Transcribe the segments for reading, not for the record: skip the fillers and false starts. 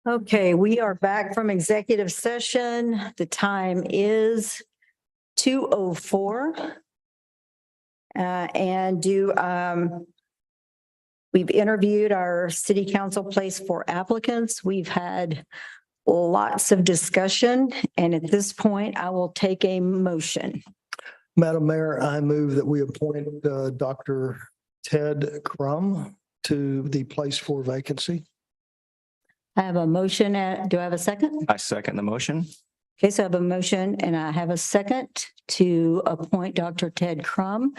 Okay, we are back from executive session. The time is 2:04. We've interviewed our city council place 4 applicants. We've had lots of discussion, and at this point, I will take a motion. Madam Mayor, I move that we appoint Dr. Ted Crum to the place 4 vacancy. I have a motion. Do I have a second? I second the motion. Okay, so I have a motion and I have a second to appoint Dr. Ted Crum.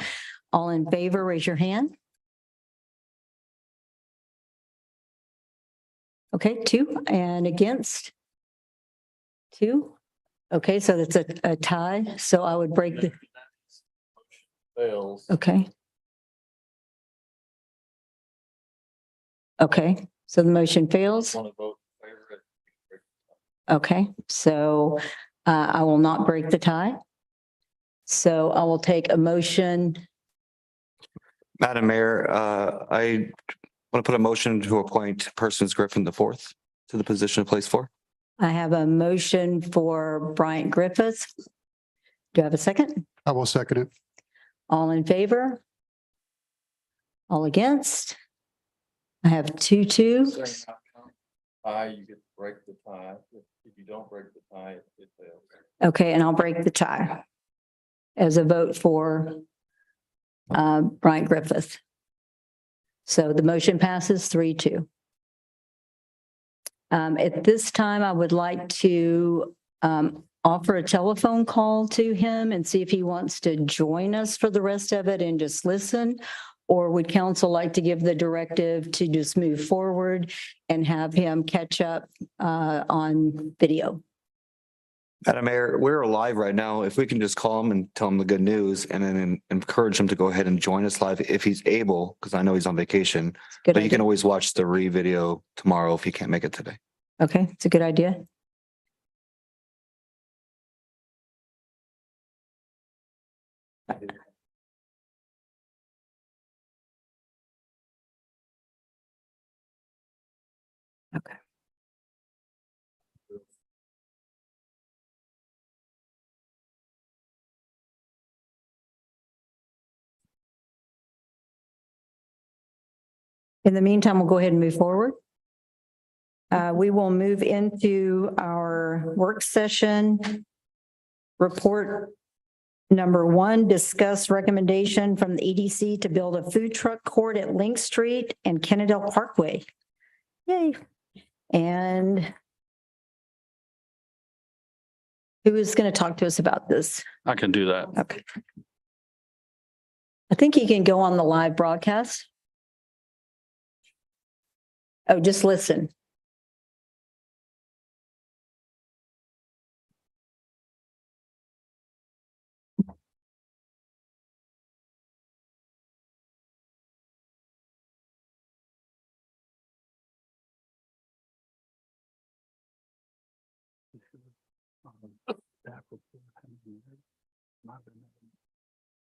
All in favor, raise your hand. Okay, 2 and against 2. Okay, so that's a tie. So I would break the, Fails. okay. Okay, so the motion fails. Want to vote in favor? Okay, so I will not break the tie. So I will take a motion. Madam Mayor, I want to put a motion to appoint Persons Griffin the fourth to the position of place 4. I have a motion for Bryant Griffiths. Do I have a second? I will second it. All in favor? All against? I have 2. Saying not count tie, you get to break the tie. If you don't break the tie, it fails. Okay, and I'll break the tie as a vote for Bryant Griffith. So the motion passes 3-2. At this time, I would like to offer a telephone call to him and see if he wants to join us for the rest of it and just listen. Or would council like to give the directive to just move forward and have him catch up on video? Madam Mayor, we're live right now. If we can just call him and tell him the good news and then encourage him to go ahead and join us live if he's able, because I know he's on vacation. Good But you can idea. always watch the video tomorrow if he can't make it today. Okay, it's a good idea. Okay. In the meantime, we'll go ahead and move forward. We will move into our work session. Report number 1, discuss recommendation from the EDC to build a food truck court at Link Street and Kennedale Parkway. Yay. And who is going to talk to us about this? I can do that. Okay. I think you can go on the live broadcast. Oh, just listen.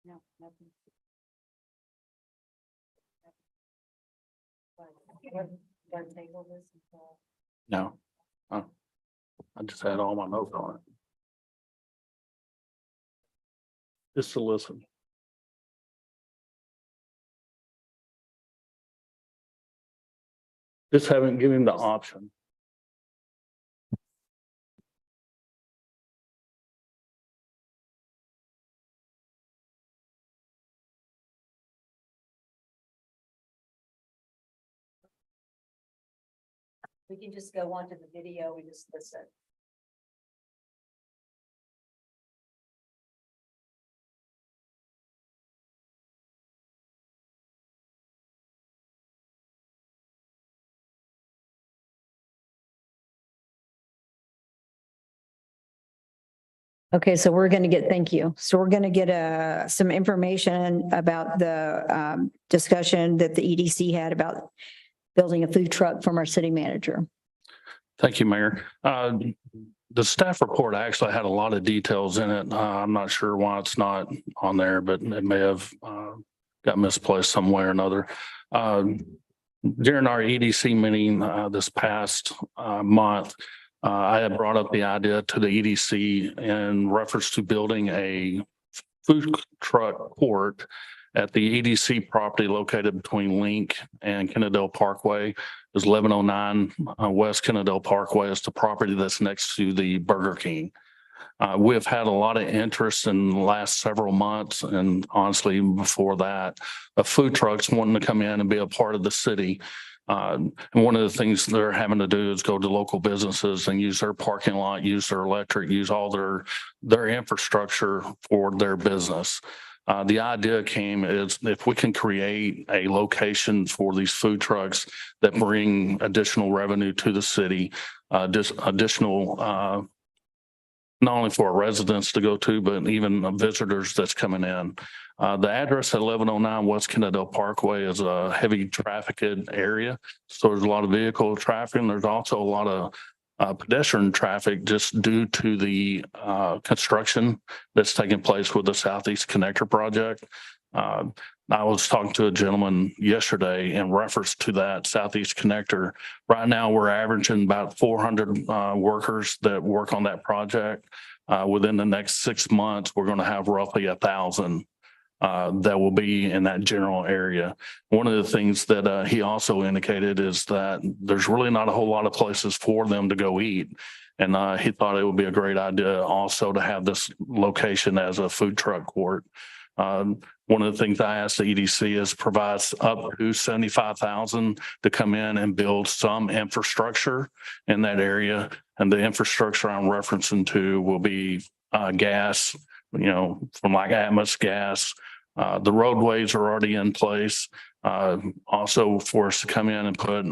No, nothing. No. I just had all my notes on it. Just to listen. Just haven't given him the option. We can just go on to the video and just listen. Okay, so we're going to get, thank you. So we're going to get some information about the discussion that the EDC had about building a food truck from our city manager. Thank you, Mayor. The staff report actually had a lot of details in it. I'm not sure why it's not on there, but it may have got misplaced some way or another. during our EDC meeting, this past, month, I had brought up the idea to the EDC in reference to building a food truck court at the EDC property located between Link and Kennedale Parkway. Is 1109 West Kennedale Parkway is the property that's next to the Burger King. We've had a lot of interest in the last several months, and honestly, even before that, of food trucks wanting to come in and be a part of the city. And one of the things they're having to do is go to local businesses and use their parking lot, use their electric, use all their infrastructure for their business. The idea came is if we can create a location for these food trucks that bring additional revenue to the city, just additional, not only for our residents to go to, but even visitors that's coming in. The address at 1109 West Kennedale Parkway is a heavy trafficked area. So there's a lot of vehicle traffic, and there's also a lot of pedestrian traffic just due to the construction that's taking place with the Southeast Connector project. I was talking to a gentleman yesterday in reference to that Southeast Connector. Right now, we're averaging about 400 workers that work on that project. Within the next 6 months, we're going to have roughly 1,000 that will be in that general area. One of the things that he also indicated is that there's really not a whole lot of places for them to go eat. And he thought it would be a great idea also to have this location as a food truck court. One of the things I asked the EDC is provides up to $75,000 to come in and build some infrastructure in that area. And the infrastructure I'm referencing to will be gas, from like Atmos gas. The roadways are already in place. Also for us to come in and put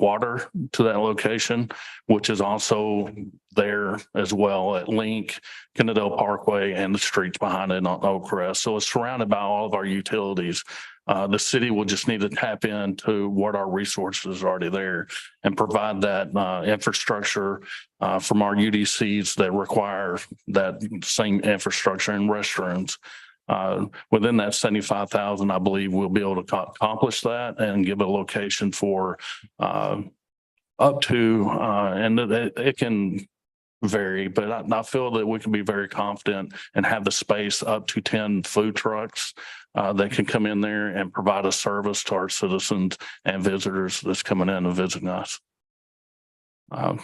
water to that location, which is also there as well at Link, Kennedale Parkway, and the streets behind it on Oakcrest. So it's surrounded by all of our utilities. The city will just need to tap into what our resources are already there and provide that infrastructure from our UDCs that require that same infrastructure and restrooms. Within that 75,000, I believe we'll be able to accomplish that and give a location for up to, and it can vary, but I feel that we can be very confident and have the space up to 10 food trucks that can come in there and provide a service to our citizens and visitors that's coming in and visiting us. I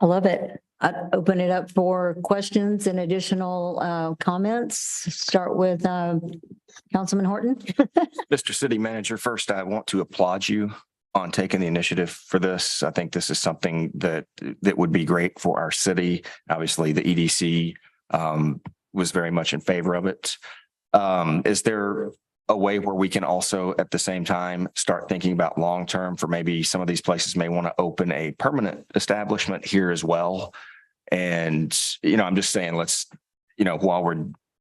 love it. I'd open it up for questions and additional comments. Start with Councilman Horton. Mr. City Manager, first, I want to applaud you on taking the initiative for this. I think this is something that would be great for our city. Obviously, the EDC was very much in favor of it. Is there a way where we can also at the same time start thinking about long-term for maybe some of these places may want to open a permanent establishment here as well? And, I'm just saying, let's, while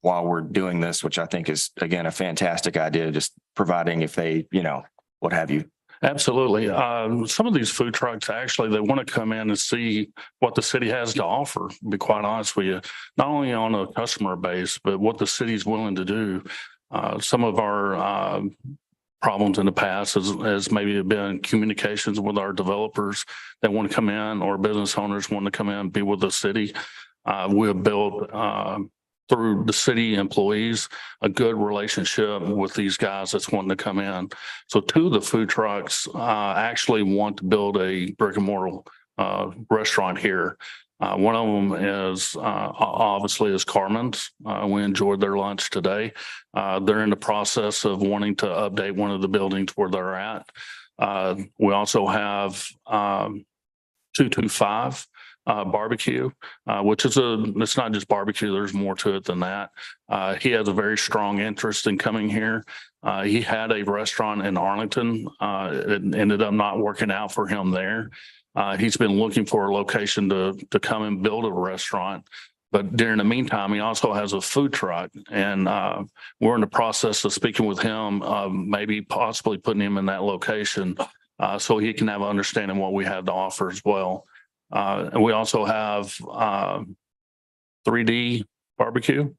we're doing this, which I think is, again, a fantastic idea, just providing if they, what have you. Absolutely. Some of these food trucks, actually, they want to come in and see what the city has to offer, to be quite honest with you, not only on a customer base, but what the city's willing to do. Some of our problems in the past has maybe been communications with our developers that want to come in, or business owners want to come in and be with the city. We have built through the city employees a good relationship with these guys that's wanting to come in. So two of the food trucks actually want to build a brick and mortar restaurant here. One of them is obviously is Carmen's. We enjoyed their lunch today. They're in the process of wanting to update one of the buildings where they're at. We also have 225 barbecue, which is it's not just barbecue. There's more to it than that. He has a very strong interest in coming here. He had a restaurant in Arlington. It ended up not working out for him there. He's been looking for a location to come and build a restaurant. But during the meantime, he also has a food truck, and we're in the process of speaking with him, maybe possibly putting him in that location so he can have an understanding of what we have to offer as well. And we also have 3D barbecue.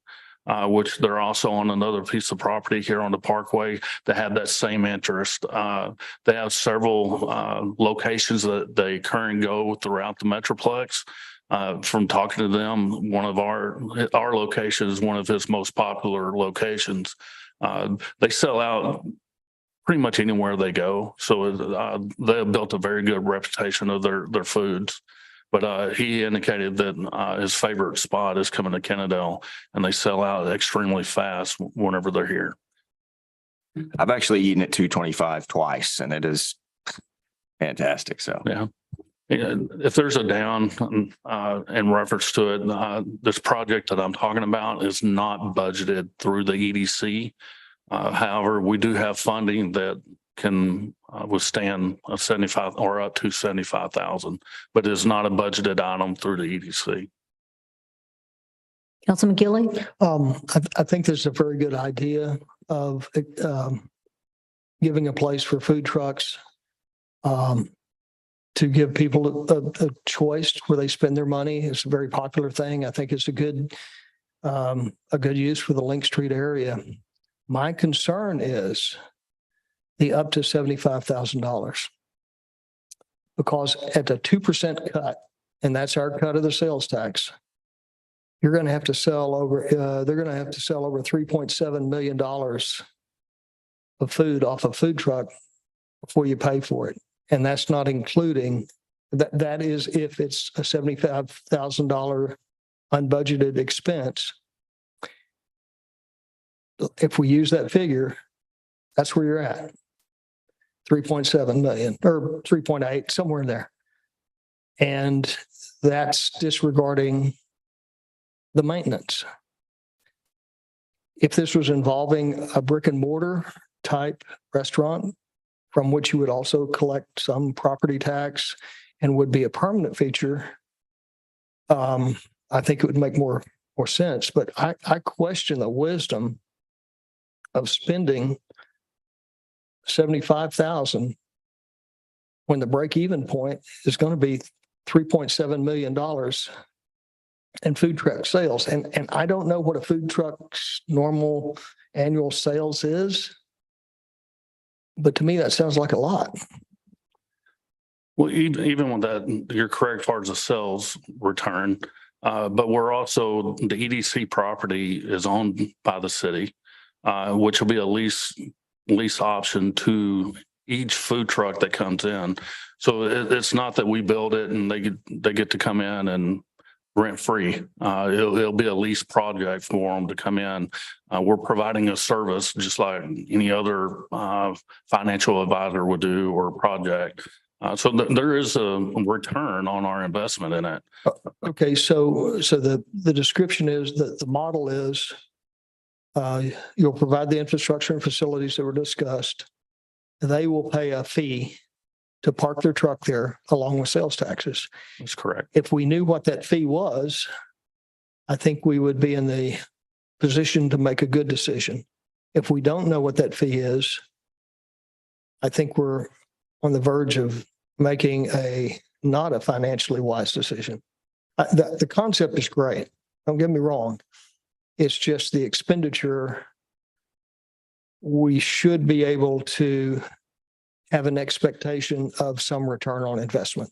which they're also on another piece of property here on the Parkway that have that same interest. They have several locations that they currently go throughout the Metroplex. From talking to them, one of our location is one of his most popular locations. They sell out pretty much anywhere they go. So they have built a very good reputation of their foods. But he indicated that his favorite spot is coming to Kennedale, and they sell out extremely fast whenever they're here. I've actually eaten at 225 twice and it is fantastic. So. Yeah. And if there's a down in reference to it, this project that I'm talking about is not budgeted through the EDC. However, we do have funding that can withstand a 75 or up to 75,000, but it is not a budgeted item through the EDC. Councilman Gilly? I think this is a very good idea of giving a place for food trucks to give people a choice where they spend their money. It's a very popular thing. I think it's a good use for the Link Street area. My concern is the up to $75,000. Because at the 2% cut, and that's our cut of the sales tax, you're going to have to sell over, they're going to have to sell over $3.7 million of food off a food truck before you pay for it. And that's not including, that is if it's a $75,000 unbudgeted expense. If we use that figure, that's where you're at. 3.7 million or 3.8, somewhere in there. And that's disregarding the maintenance. If this was involving a brick and mortar type restaurant from which you would also collect some property tax and would be a permanent feature, I think it would make more sense. But I question the wisdom of spending $75,000 when the break-even point is going to be $3.7 million in food truck sales. And I don't know what a food truck's normal annual sales is, but to me, that sounds like a lot. Well, even with that, you're correct as far as the sales return, but we're also, the EDC property is owned by the city, which will be a lease option to each food truck that comes in. So it's not that we build it and they get to come in and rent free. It'll be a lease project for them to come in. We're providing a service just like any other financial advisor would do or project. So there is a return on our investment in it. Okay, so the description is that the model is you'll provide the infrastructure and facilities that were discussed. They will pay a fee to park their truck there along with sales taxes. That's correct. If we knew what that fee was, I think we would be in the position to make a good decision. If we don't know what that fee is, I think we're on the verge of making not a financially wise decision. The concept is great. Don't get me wrong. It's just the expenditure. We should be able to have an expectation of some return on investment.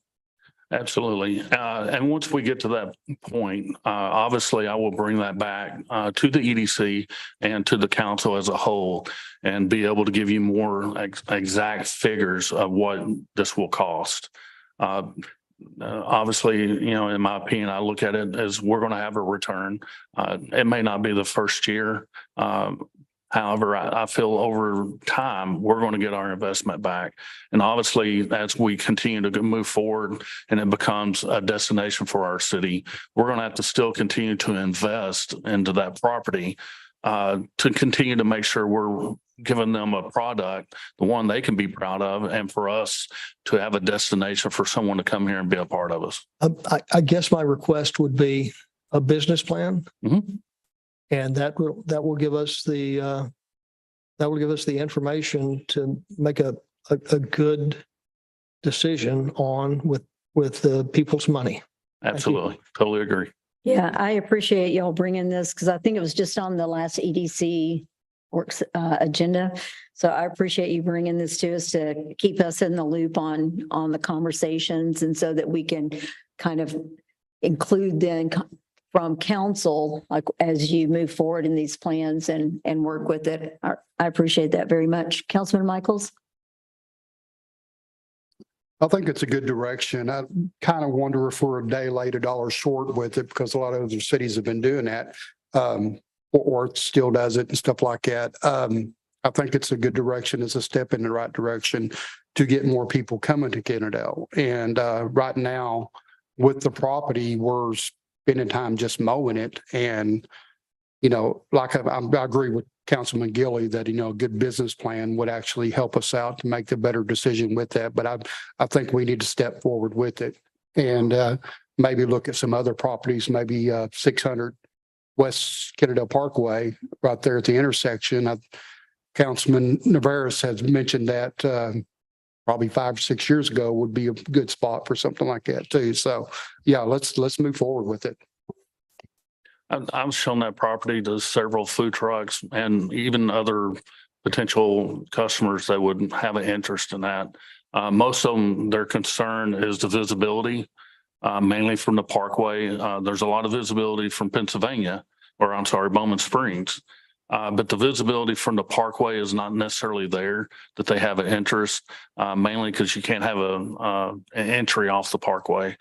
Absolutely. And once we get to that point, obviously I will bring that back to the EDC and to the council as a whole and be able to give you more exact figures of what this will cost. Obviously, in my opinion, I look at it as we're going to have a return. It may not be the first year. However, I feel over time, we're going to get our investment back. And obviously, as we continue to move forward and it becomes a destination for our city, we're going to have to still continue to invest into that property to continue to make sure we're giving them a product, the one they can be proud of, and for us to have a destination for someone to come here and be a part of us. I guess my request would be a business plan. Mhm. And that will give us the information to make a good decision on with the people's money. Absolutely. Totally agree. Yeah, I appreciate y'all bringing this because I think it was just on the last EDC works agenda. So I appreciate you bringing this to us to keep us in the loop on the conversations and so that we can kind of include then from council, like as you move forward in these plans and work with it. I appreciate that very much. Councilman Michaels? I think it's a good direction. I kind of wonder if we're a day late, a dollar short with it because a lot of other cities have been doing that. Fort Worth still does it and stuff like that. I think it's a good direction. It's a step in the right direction to get more people coming to Kennedale. And right now with the property, we're spending time just mowing it. And, you know, like I agree with Councilman Gilly that, you know, a good business plan would actually help us out to make the better decision with that. But I think we need to step forward with it and maybe look at some other properties, maybe 600 West Kennedale Parkway right there at the intersection. Councilman Navarez has mentioned that probably 5 or 6 years ago would be a good spot for something like that too. So yeah, let's move forward with it. I've shown that property to several food trucks and even other potential customers that would have an interest in that. Most of them, their concern is the visibility, mainly from the parkway. There's a lot of visibility from Pennsylvania, or I'm sorry, Bowman Springs. But the visibility from the parkway is not necessarily there that they have an interest, mainly because you can't have an entry off the parkway.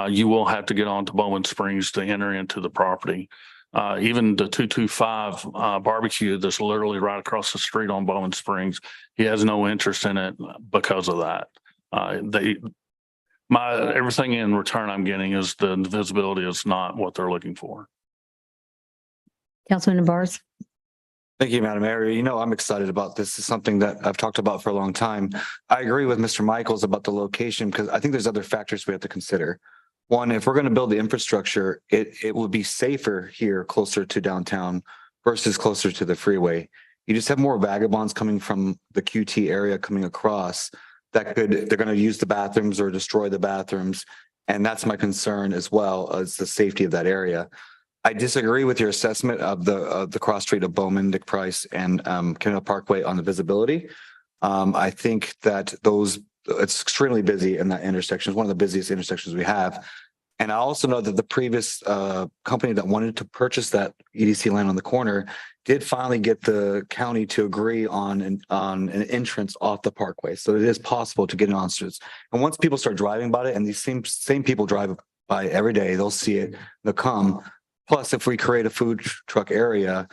You will have to get onto Bowman Springs to enter into the property. Even the 225 barbecue that's literally right across the street on Bowman Springs, he has no interest in it because of that. Everything in return I'm getting is the visibility is not what they're looking for. Councilman Navarez? Thank you, Madam Mayor. You know, I'm excited about this. This is something that I've talked about for a long time. I agree with Mr. Michaels about the location because I think there's other factors we have to consider. One, if we're going to build the infrastructure, it will be safer here closer to downtown versus closer to the freeway. You just have more vagabonds coming from the QT area coming across they're going to use the bathrooms or destroy the bathrooms. And that's my concern as well as the safety of that area. I disagree with your assessment of the cross street of Bowman, Dick Price, and Kennedale Parkway on the visibility. I think that it's extremely busy in that intersection. It's one of the busiest intersections we have. And I also know that the previous company that wanted to purchase that EDC land on the corner did finally get the county to agree on an entrance off the parkway. So it is possible to get an entrance. And once people start driving by it, and these same people drive by every day, they'll see it, they'll come. Plus, if we create a food truck area,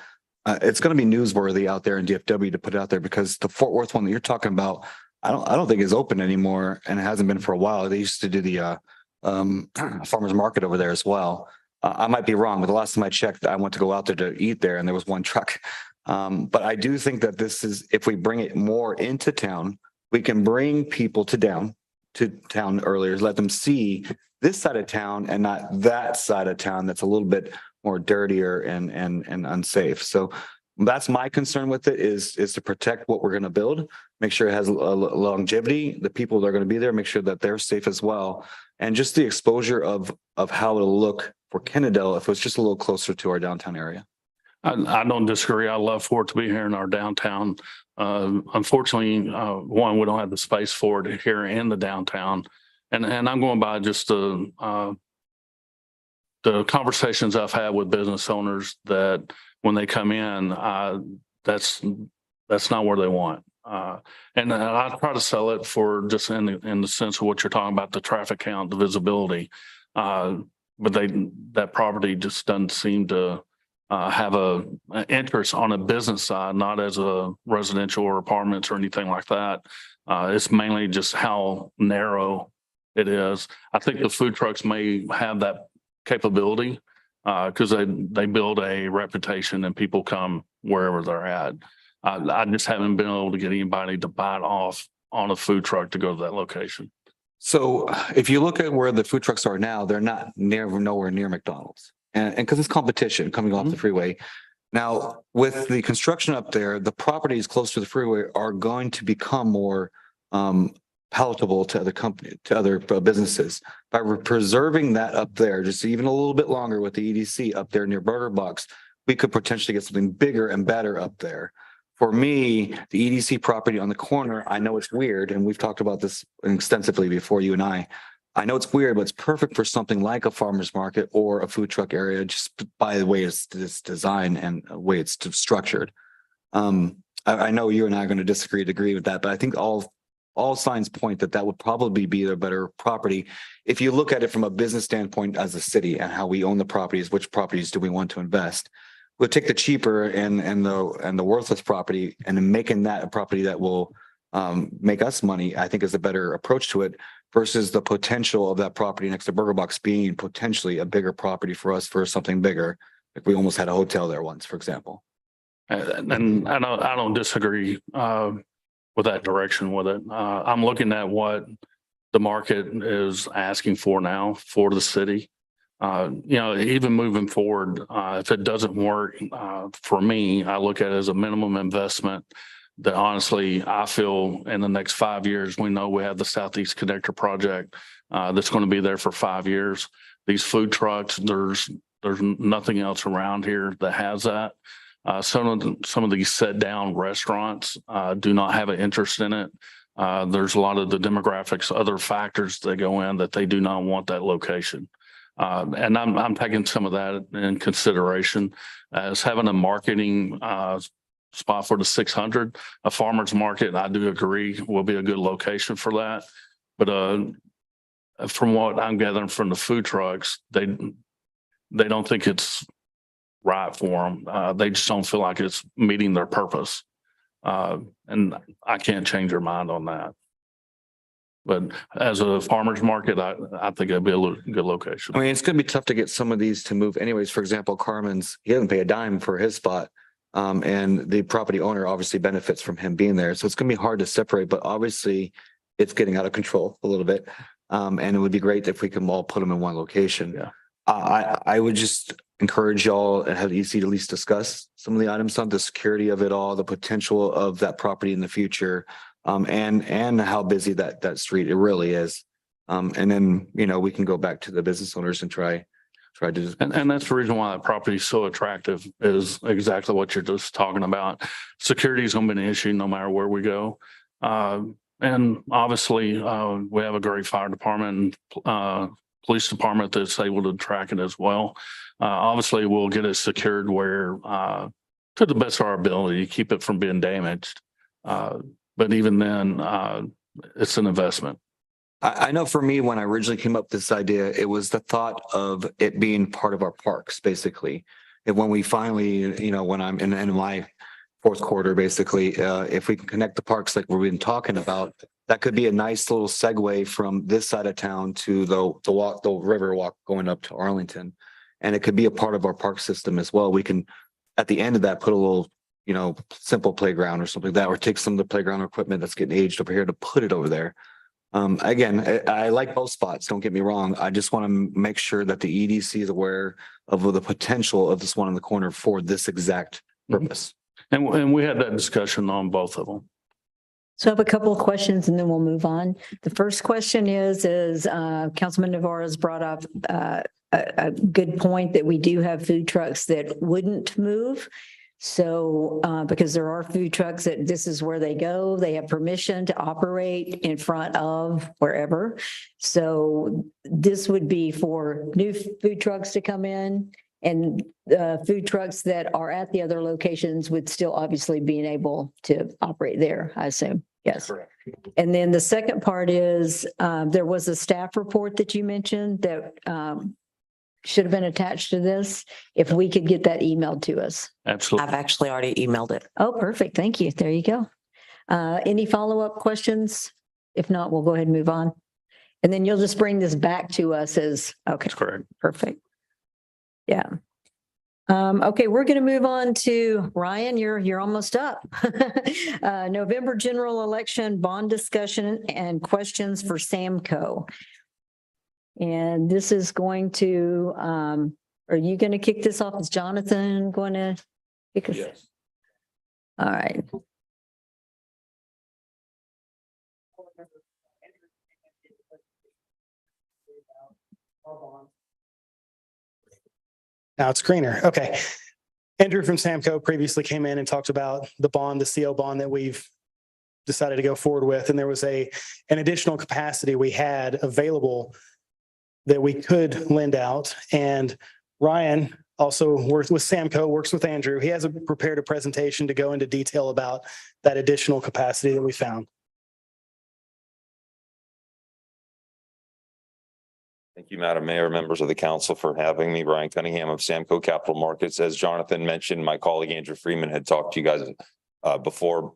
it's going to be newsworthy out there in DFW to put it out there because the Fort Worth one that you're talking about, I don't think is open anymore, and it hasn't been for a while. They used to do the farmers market over there as well. I might be wrong, but the last time I checked, I went to go out there to eat there, and there was one truck. But I do think that this is, if we bring it more into town, we can bring people to town earlier, let them see this side of town and not that side of town that's a little bit more dirtier and unsafe. So that's my concern with it is to protect what we're going to build, make sure it has a longevity, the people that are going to be there, make sure that they're safe as well. And just the exposure of how it'll look for Kennedale if it's just a little closer to our downtown area. I don't disagree. I love for it to be here in our downtown. Unfortunately, one, we don't have the space for it here in the downtown. And I'm going by just the conversations I've had with business owners that when they come in, that's not where they want. And I try to sell it for just in the sense of what you're talking about, the traffic count, the visibility. But that property just doesn't seem to have an interest on a business side, not as a residential or apartments or anything like that. It's mainly just how narrow it is. I think the food trucks may have that capability because they build a reputation and people come wherever they're at. I just haven't been able to get anybody to bite off on a food truck to go to that location. So if you look at where the food trucks are now, they're not nowhere near McDonald's. And because it's competition coming off the freeway. Now, with the construction up there, the properties close to the freeway are going to become more palatable to other company, to other businesses. By preserving that up there, just even a little bit longer with the EDC up there near Burger Box, we could potentially get something bigger and better up there. For me, the EDC property on the corner, I know it's weird, and we've talked about this extensively before, you and I. I know it's weird, but it's perfect for something like a farmer's market or a food truck area, just by the way it's designed and the way it's structured. I know you and I are going to disagree to agree with that, but I think all signs point that that would probably be the better property. If you look at it from a business standpoint as a city and how we own the properties, which properties do we want to invest? We'll take the cheaper and the worthless property and then making that a property that will make us money, I think is a better approach to it versus the potential of that property next to Burger Box being potentially a bigger property for us for something bigger. Like we almost had a hotel there once, for example. And I don't disagree with that direction with it. I'm looking at what the market is asking for now for the city. Even moving forward, if it doesn't work for me, I look at it as a minimum investment that honestly, I feel in the next 5 years, we know we have the Southeast Connector project that's going to be there for 5 years. These food trucks, there's nothing else around here that has that. Some of these sit down restaurants do not have an interest in it. There's a lot of the demographics, other factors that go in that they do not want that location. And I'm taking some of that in consideration as having a marketing spot for the 600, a farmer's market. I do agree will be a good location for that. But from what I'm gathering from the food trucks, they don't think it's right for them. They just don't feel like it's meeting their purpose. And I can't change their mind on that. But as a farmer's market, I think it'd be a good location. I mean, it's going to be tough to get some of these to move anyways. For example, Carmen's, he doesn't pay a dime for his spot. And the property owner obviously benefits from him being there. So it's going to be hard to separate, but obviously it's getting out of control a little bit. And it would be great if we can all put them in one location. Yeah. I would just encourage y'all and have the EC to at least discuss some of the items on the security of it all, the potential of that property in the future, and how busy that street it really is. And then, we can go back to the business owners and try to. And that's the reason why that property is so attractive is exactly what you're just talking about. Security is going to be an issue no matter where we go. And obviously, we have a great fire department and police department that's able to track it as well. Obviously, we'll get it secured where, to the best of our ability, to keep it from being damaged. But even then, it's an investment. I know for me, when I originally came up with this idea, it was the thought of it being part of our parks, basically. And when we finally, when I'm in my fourth quarter, basically, if we can connect the parks like we've been talking about, that could be a nice little segue from this side of town to the river walk going up to Arlington. And it could be a part of our park system as well. We can, at the end of that, put a little, simple playground or something like that, or take some of the playground equipment that's getting aged over here to put it over there. Again, I like both spots. Don't get me wrong. I just want to make sure that the EDC is aware of the potential of this one in the corner for this exact purpose. And we had that discussion on both of them. So I have a couple of questions and then we'll move on. The first question is Councilman Navarro's brought up a good point that we do have food trucks that wouldn't move. So because there are food trucks that this is where they go, they have permission to operate in front of wherever. So this would be for new food trucks to come in, and food trucks that are at the other locations would still obviously being able to operate there, I assume. Yes. Correct. And then the second part is there was a staff report that you mentioned that should have been attached to this. If we could get that emailed to us. Absolutely. I've actually already emailed it. Oh, perfect. Thank you. There you go. Any follow-up questions? If not, we'll go ahead and move on. And then you'll just bring this back to us as, okay, That's correct. perfect. Yeah. Okay, we're going to move on to Ryan. You're almost up. November general election bond discussion and questions for Samco. And this is going to, are you going to kick this off? Is Jonathan going to kick us? Yes. All right. Now it's greener. Okay. Andrew from Samco previously came in and talked about the bond, the CO bond that we've decided to go forward with. And there was an additional capacity we had available that we could lend out. And Ryan also works with Samco, works with Andrew. He has prepared a presentation to go into detail about that additional capacity that we found. Thank you, Madam Mayor, members of the council for having me. Brian Cunningham of Samco Capital Markets. As Jonathan mentioned, my colleague Andrew Freeman had talked to you guys before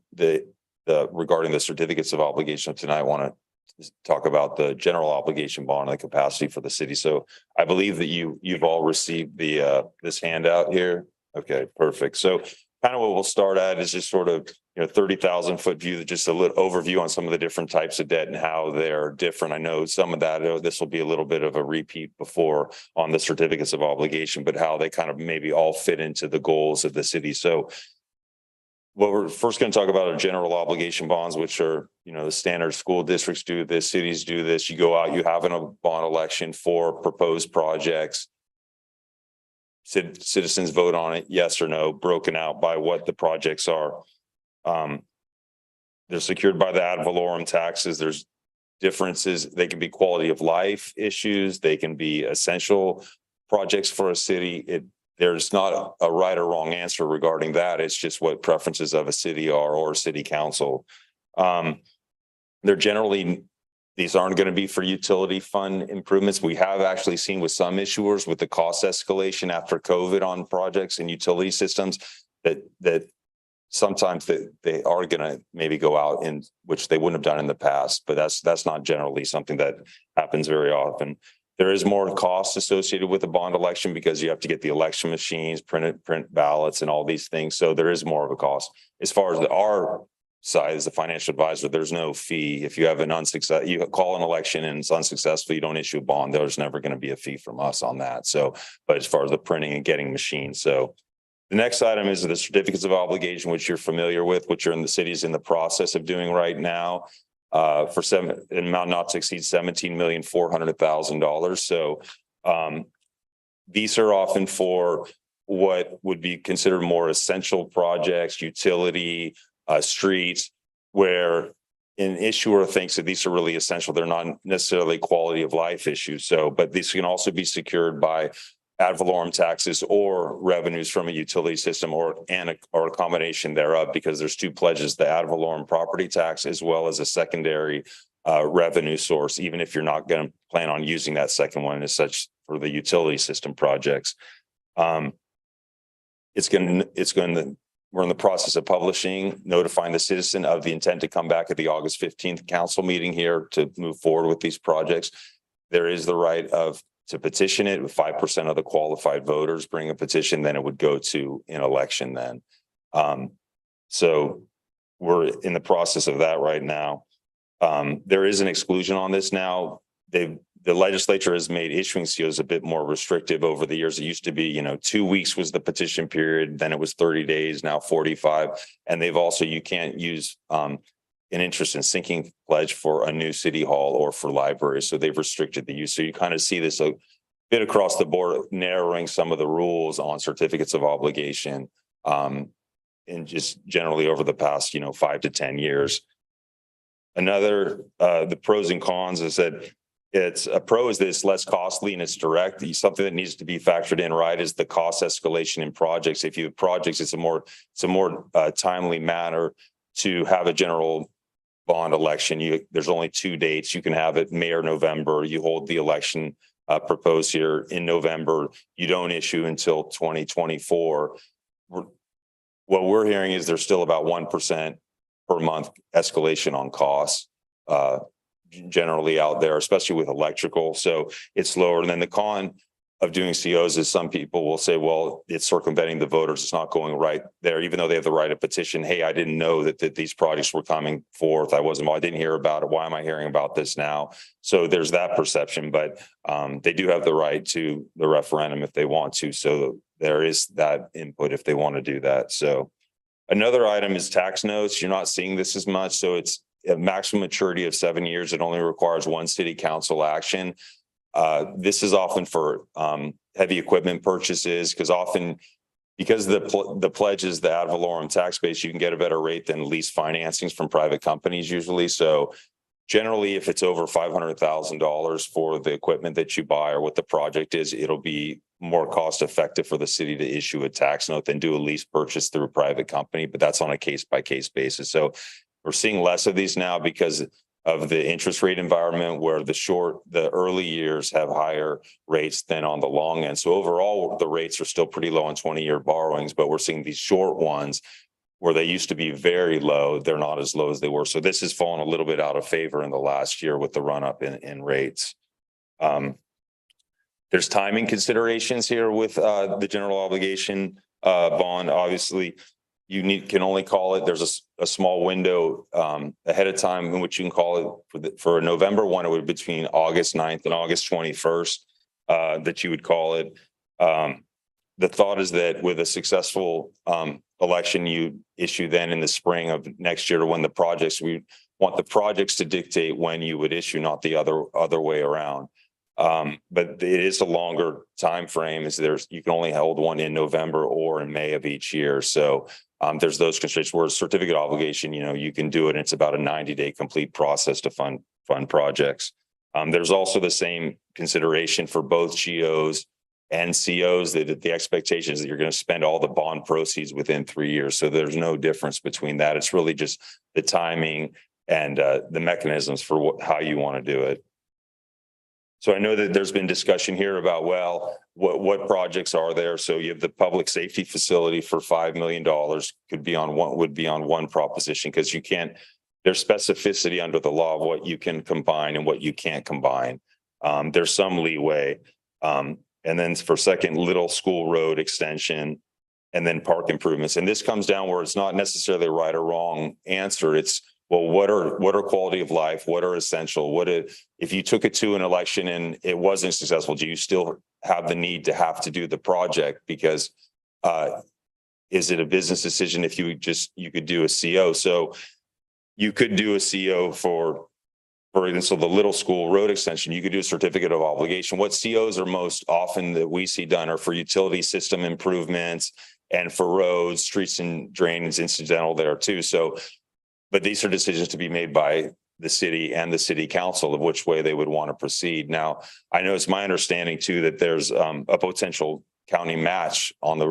regarding the certificates of obligation. Tonight, I want to talk about the general obligation bond and the capacity for the city. So I believe that you've all received this handout here. Okay, perfect. So kind of what we'll start at is just sort of 30,000 foot view, just a little overview on some of the different types of debt and how they're different. I know some of that, this will be a little bit of a repeat before on the certificates of obligation, but how they kind of maybe all fit into the goals of the city. So what we're first going to talk about are general obligation bonds, which are, the standard school districts do this, cities do this. You go out, you have a bond election for proposed projects. Citizens vote on it, yes or no, broken out by what the projects are. They're secured by the ad valorem taxes. There's differences. They can be quality of life issues. They can be essential projects for a city. There's not a right or wrong answer regarding that. It's just what preferences of a city are or city council. These aren't going to be for utility fund improvements. We have actually seen with some issuers with the cost escalation after COVID on projects and utility systems that sometimes they are going to maybe go out in which they wouldn't have done in the past, but that's not generally something that happens very often. There is more cost associated with the bond election because you have to get the election machines, print ballots and all these things. So there is more of a cost. As far as our side as a financial advisor, there's no fee. If you have you call an election and it's unsuccessful, you don't issue a bond. There's never going to be a fee from us on that. So, but as far as the printing and getting machines. So the next item is the certificates of obligation, which you're familiar with, which are in the cities in the process of doing right now, for amount not to exceed $17,400,000. So these are often for what would be considered more essential projects, utility, streets, where an issuer thinks that these are really essential. They're not necessarily quality of life issues. So, but these can also be secured by ad valorem taxes or revenues from a utility system or a combination thereof, because there's two pledges, the ad valorem property tax, as well as a secondary revenue source, even if you're not going to plan on using that second one as such for the utility system projects. We're in the process of publishing, notifying the citizen of the intent to come back at the August 15th council meeting here to move forward with these projects. There is the right to petition it with 5% of the qualified voters bring a petition, then it would go to an election then. So we're in the process of that right now. There is an exclusion on this now. The legislature has made issuing COs a bit more restrictive over the years. It used to be, 2 weeks was the petition period, then it was 30 days, now 45. And they've also, you can't use an interest in sinking pledge for a new city hall or for libraries. So they've restricted the use. So you kind of see this a bit across the board, narrowing some of the rules on certificates of obligation, and just generally over the past, 5 to 10 years. Another, the pros and cons is that it's a pro is that it's less costly and it's direct. Something that needs to be factored in, right, is the cost escalation in projects. If you have projects, it's a more timely manner to have a general bond election. There's only 2 dates. You can have it May or November. You hold the election proposed here in November. You don't issue until 2024. What we're hearing is there's still about 1% per month escalation on costs generally out there, especially with electrical. So it's lower. And then the con of doing COs is some people will say, well, it's circumventing the voters. It's not going right there, even though they have the right to petition. Hey, I didn't know that these projects were coming forth. I didn't hear about it. Why am I hearing about this now? So there's that perception, but they do have the right to the referendum if they want to. So there is that input if they want to do that. So another item is tax notes. You're not seeing this as much. So it's a maximum maturity of 7 years. It only requires one city council action. This is often for heavy equipment purchases, because often because the pledge is the ad valorem tax base, you can get a better rate than lease financings from private companies usually. So generally, if it's over $500,000 for the equipment that you buy or what the project is, it'll be more cost effective for the city to issue a tax note than do a lease purchase through a private company, but that's on a case by case basis. So we're seeing less of these now because of the interest rate environment where the early years have higher rates than on the long end. So overall, the rates are still pretty low on 20-year borrowings, but we're seeing these short ones where they used to be very low. They're not as low as they were. So this has fallen a little bit out of favor in the last year with the run up in rates. There's timing considerations here with the general obligation bond. Obviously, can only call it. There's a small window ahead of time in which you can call it for a November one. It would be between August 9th and August 21st that you would call it. The thought is that with a successful election, you issue then in the spring of next year to when we want the projects to dictate when you would issue, not the other way around. But it is a longer time frame. You can only hold one in November or in May of each year. So there's those constraints. Where a certificate obligation, you can do it. And it's about a 90-day complete process to fund projects. There's also the same consideration for both GOs and COs that the expectation is that you're going to spend all the bond proceeds within 3 years. So there's no difference between that. It's really just the timing and the mechanisms for how you want to do it. So I know that there's been discussion here about, well, what projects are there? So you have the public safety facility for $5 million would be on one proposition, because there's specificity under the law of what you can combine and what you can't combine. There's some leeway. And then for second, Little School Road extension, and then park improvements. And this comes down where it's not necessarily a right or wrong answer. It's, well, what are quality of life? What are essential? If you took it to an election and it wasn't successful, do you still have the need to have to do the project? Because is it a business decision if you could do a CO? So you could do a CO for instance, the Little School Road extension. You could do a certificate of obligation. What COs are most often that we see done are for utility system improvements and for roads, streets and drainage incidental there too. So, but these are decisions to be made by the city and the city council of which way they would want to proceed. Now, I know it's my understanding too that there's a potential county match on the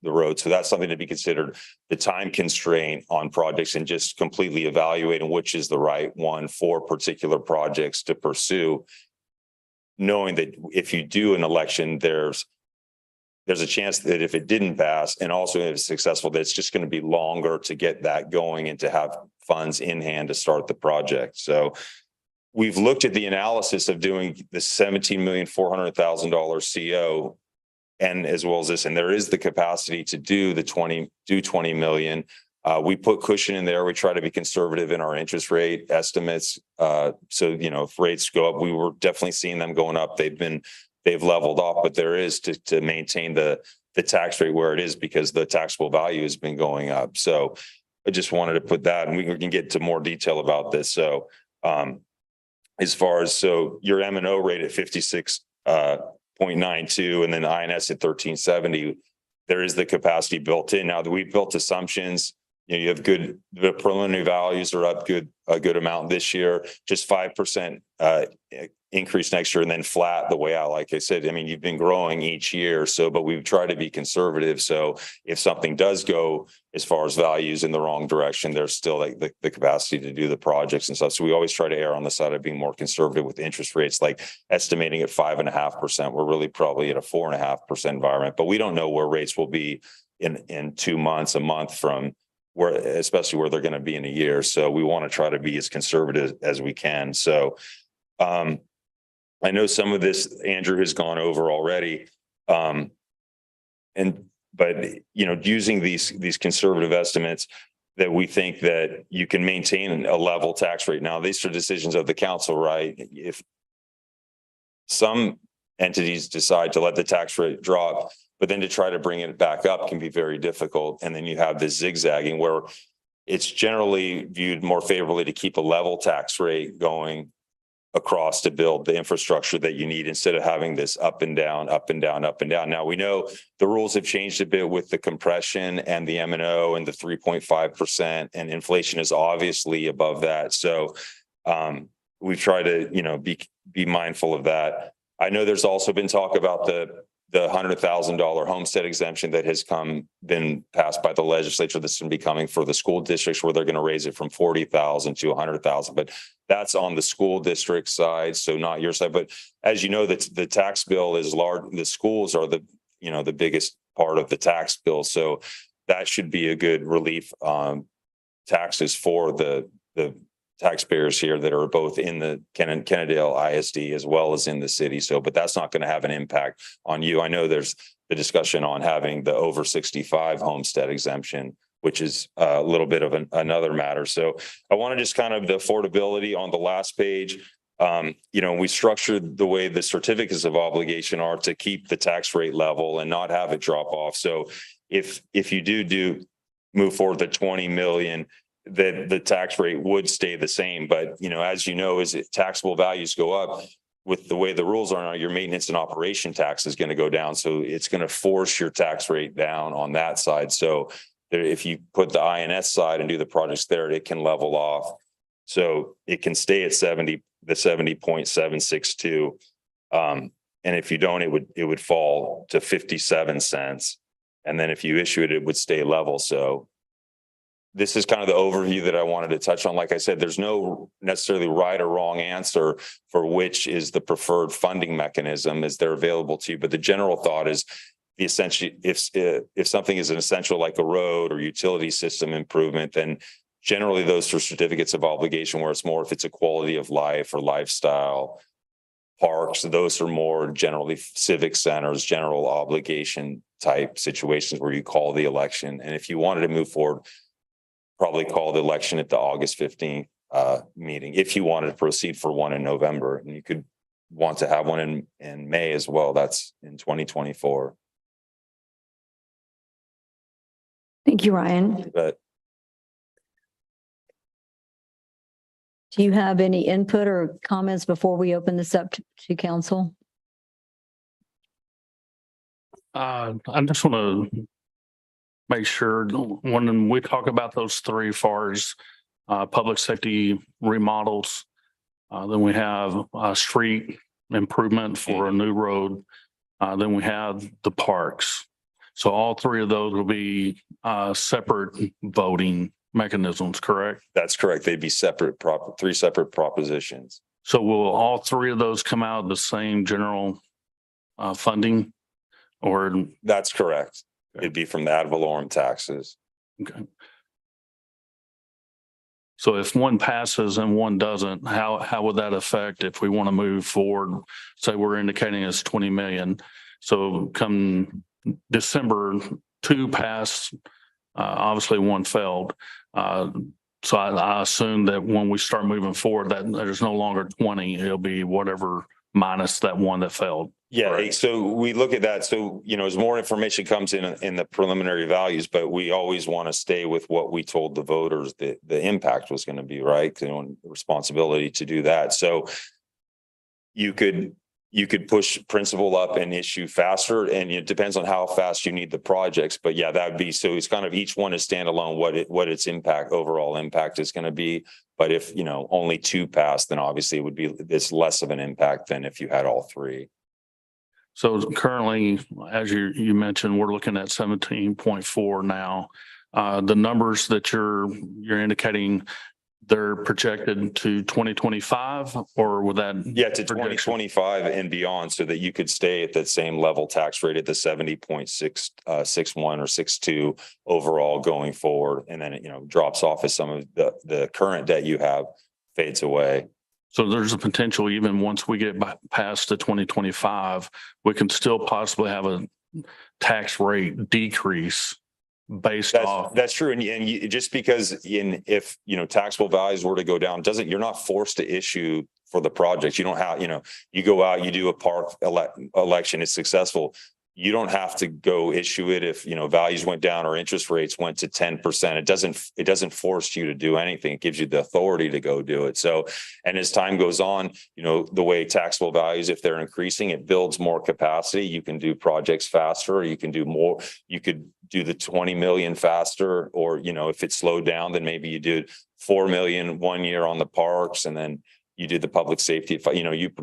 road. So that's something to be considered, the time constraint on projects, and just completely evaluating which is the right one for particular projects to pursue. Knowing that if you do an election, there's a chance that if it didn't pass, and also if it's successful, that it's just going to be longer to get that going and to have funds in hand to start the project. So we've looked at the analysis of doing the $17,400,000 CO, and as well as this, and there is the capacity to do 20 million. We put cushion in there. We try to be conservative in our interest rate estimates. So, if rates go up, we were definitely seeing them going up. They've leveled off, but there is to maintain the tax rate where it is because the taxable value has been going up. So I just wanted to put that, and we can get to more detail about this. So as far as, your M&O rate at 56.92 and then INS at 1370, there is the capacity built in. Now that we've built assumptions, you have the preliminary values are up a good amount this year, just 5% increase next year, and then flat the way out. Like I said, you've been growing each year. But we've tried to be conservative. So if something does go as far as values in the wrong direction, there's still the capacity to do the projects and stuff. So we always try to err on the side of being more conservative with interest rates, like estimating at 5.5%. We're really probably at a 4.5% environment, but we don't know where rates will be in 2 months, a month from especially where they're going to be in a year. So we want to try to be as conservative as we can. So I know some of this Andrew has gone over already. But using these conservative estimates that we think that you can maintain a level tax rate. Now, these are decisions of the council, right? If some entities decide to let the tax rate drop, but then to try to bring it back up can be very difficult. And then you have this zigzagging where it's generally viewed more favorably to keep a level tax rate going across to build the infrastructure that you need instead of having this up and down, up and down, up and down. Now, we know the rules have changed a bit with the compression and the M&O and the 3.5%, and inflation is obviously above that. So we've tried to, be mindful of that. I know there's also been talk about the $100,000 homestead exemption that has been passed by the legislature. This is going to be coming for the school districts, where they're going to raise it from 40,000 to 100,000, but that's on the school district side. So not your side, but as you know, the tax bill is large. The schools are the biggest part of the tax bill. So that should be a good relief taxes for the taxpayers here that are both in the Kennedale ISD as well as in the city. So, but that's not going to have an impact on you. I know there's the discussion on having the over 65 homestead exemption, which is a little bit of another matter. So I want to just kind of the affordability on the last page. We structured the way the certificates of obligation are to keep the tax rate level and not have it drop off. So if you do move forward the 20 million, that the tax rate would stay the same. But, as you know, as taxable values go up with the way the rules are now, your maintenance and operation tax is going to go down. So it's going to force your tax rate down on that side. So if you put the INS side and do the projects there, it can level off. So it can stay at 70.762. And if you don't, it would fall to 57 cents. And then if you issue it, it would stay level. So this is kind of the overview that I wanted to touch on. Like I said, there's no necessarily right or wrong answer for which is the preferred funding mechanism as they're available to you. But the general thought is essentially, if something is an essential like a road or utility system improvement, then generally those are certificates of obligation, where it's more if it's a quality of life or lifestyle. Parks, those are more generally civic centers, general obligation type situations where you call the election. And if you wanted to move forward, probably call the election at the August 15th meeting. If you wanted to proceed for one in November, and you could want to have one in May as well. That's in 2024. Thank you, Ryan. But Do you have any input or comments before we open this up to council? I just want to make sure when we talk about those three, as far as public safety remodels, then we have a street improvement for a new road. Then we have the parks. So all three of those will be separate voting mechanisms, correct? that's correct. They'd be three separate propositions. So will all three of those come out of the same general funding, or? That's correct. It'd be from the ad valorem taxes. Okay. So if one passes and one doesn't, how would that affect if we want to move forward? Say we're indicating it's 20 million. So come December, 2 passed, obviously one failed. So I assume that when we start moving forward, that there's no longer 20, it'll be whatever minus that one that failed. Yeah, Right. so we look at that. So, as more information comes in the preliminary values, but we always want to stay with what we told the voters that the impact was going to be, right? The responsibility to do that. So you could push principal up and issue faster, and it depends on how fast you need the projects. But yeah, that would be, so it's kind of each one is standalone, what its overall impact is going to be. But if, only 2 pass, then obviously it would be, it's less of an impact than if you had all 3. So currently, as you mentioned, we're looking at 17.4 now. The numbers that you're indicating, they're projected to 2025, or would that? Yeah, to projection? 2025 and beyond, so that you could stay at that same level tax rate at the 70.661 or 62 overall going forward. And then it, drops off as some of the current debt you have fades away. So there's a potential, even once we get past the 2025, we can still possibly have a tax rate decrease based off. That's true. And you, just because if taxable values were to go down, you're not forced to issue for the project. You don't have, you go out, you do a park election, it's successful. You don't have to go issue it if, values went down or interest rates went to 10%. It doesn't force you to do anything. It gives you the authority to go do it. So, and as time goes on, the way taxable values, if they're increasing, it builds more capacity. You can do projects faster, or you can do more. You could do the 20 million faster, or, if it slowed down, then maybe you did 4 million 1 year on the parks, and then you did the public safety.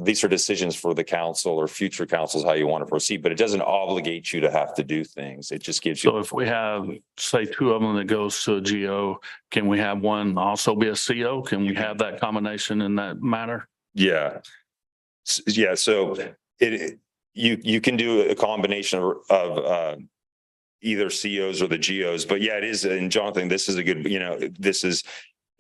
These are decisions for the council or future councils, how you want to proceed, but it doesn't obligate you to have to do things. It just gives you. So if we have, say, two of them that goes to a GO, can we have one also be a CO? Can we have that combination in that matter? Yeah. Yeah. So you can do a combination of either COs or the GOs, but yeah, it is. And Jonathan, this is a good,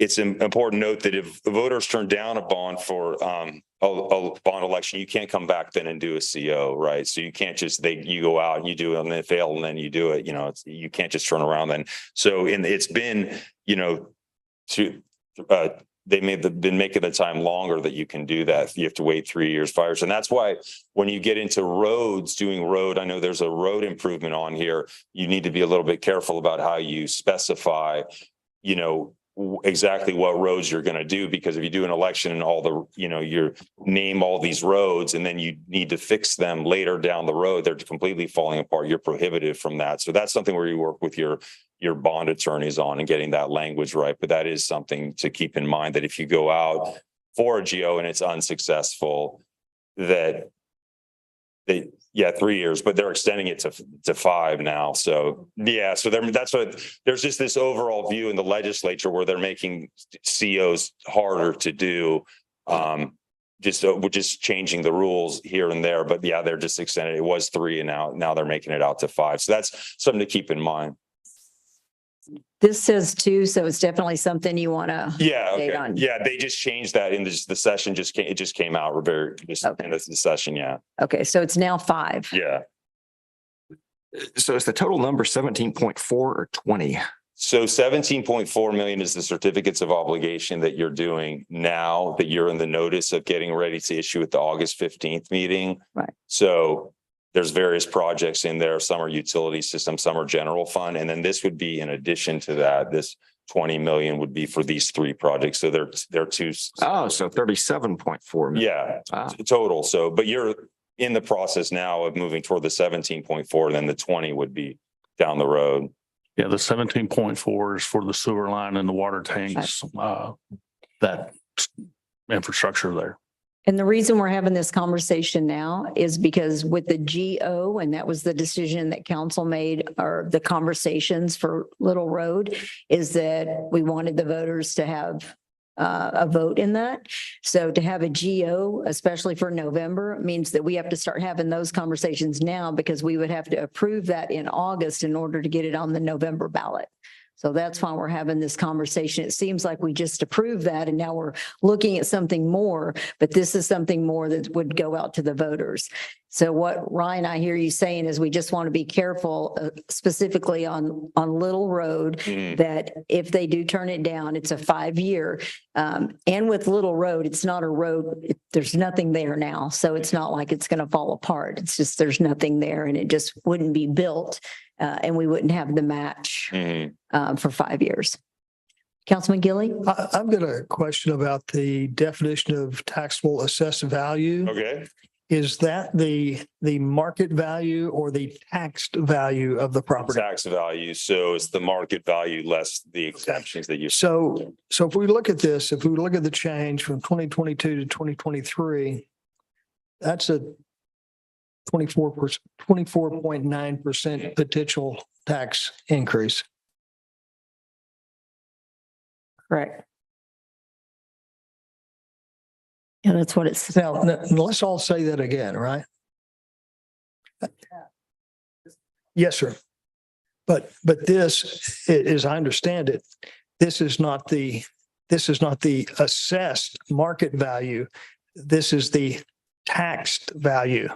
it's an important note that if voters turn down a bond for a bond election, you can't come back then and do a CO, right? So you can't just, you go out and you do it and then fail and then you do it, you can't just turn around then. So it's been, they been making the time longer that you can do that. You have to wait 3 years, 5 years. And that's why when you get into roads, doing road, I know there's a road improvement on here. You need to be a little bit careful about how you specify, exactly what roads you're going to do, because if you do an election and all the, you name all these roads and then you need to fix them later down the road, they're completely falling apart. You're prohibited from that. So that's something where you work with your bond attorneys on and getting that language right. But that is something to keep in mind, that if you go out for a GO and it's unsuccessful, that 3 years, but they're extending it to 5 now. So yeah, so there's just this overall view in the legislature where they're making COs harder to do. We're just changing the rules here and there, but yeah, they're just extended. It was 3 and now they're making it out to 5. So that's something to keep in mind. This says 2, so it's definitely something you want to. Yeah. Okay. on. Yeah. They just changed that in the session. It just came out in the session. Yeah. Okay, so it's now 5. Yeah. So is the total number 17.4 or 20? So 17.4 million is the certificates of obligation that you're doing now, that you're in the notice of getting ready to issue at the August 15th meeting. Right. So there's various projects in there. Some are utility system, some are general fund. And then this would be in addition to that. This 20 million would be for these 3 projects. So they're 2. Oh, so 37.4 million. Yeah, Wow. total. So, but you're in the process now of moving toward the 17.4, and then the 20 would be down the road. Yeah, the 17.4 is for the sewer line and the water tanks, that infrastructure there. And the reason we're having this conversation now is because with the GO, and that was the decision that council made, or the conversations for Little Road, is that we wanted the voters to have a vote in that. So to have a GO, especially for November, means that we have to start having those conversations now, because we would have to approve that in August in order to get it on the November ballot. So that's why we're having this conversation. It seems like we just approved that and now we're looking at something more, but this is something more that would go out to the voters. So what Ryan, I hear you saying is we just want to be careful specifically on Little Road, that if they do turn it down, it's a 5-year. And with Little Road, it's not a road. There's nothing there now. So it's not like it's going to fall apart. It's just, there's nothing there and it just wouldn't be built. And we wouldn't have the match for 5 years. Councilman Gilly? I've got a question about the definition of taxable assessed value. Okay. Is that the market value or the taxed value of the property? Tax value. So it's the market value less the exemptions that you. So if we look at this, if we look at the change from 2022 to 2023, that's a 24.9% potential tax increase. Correct. Yeah, that's what it's. Now, let's all say that again, right? Yes, sir. But this, as I understand it, this is not the assessed market value. This is the taxed value.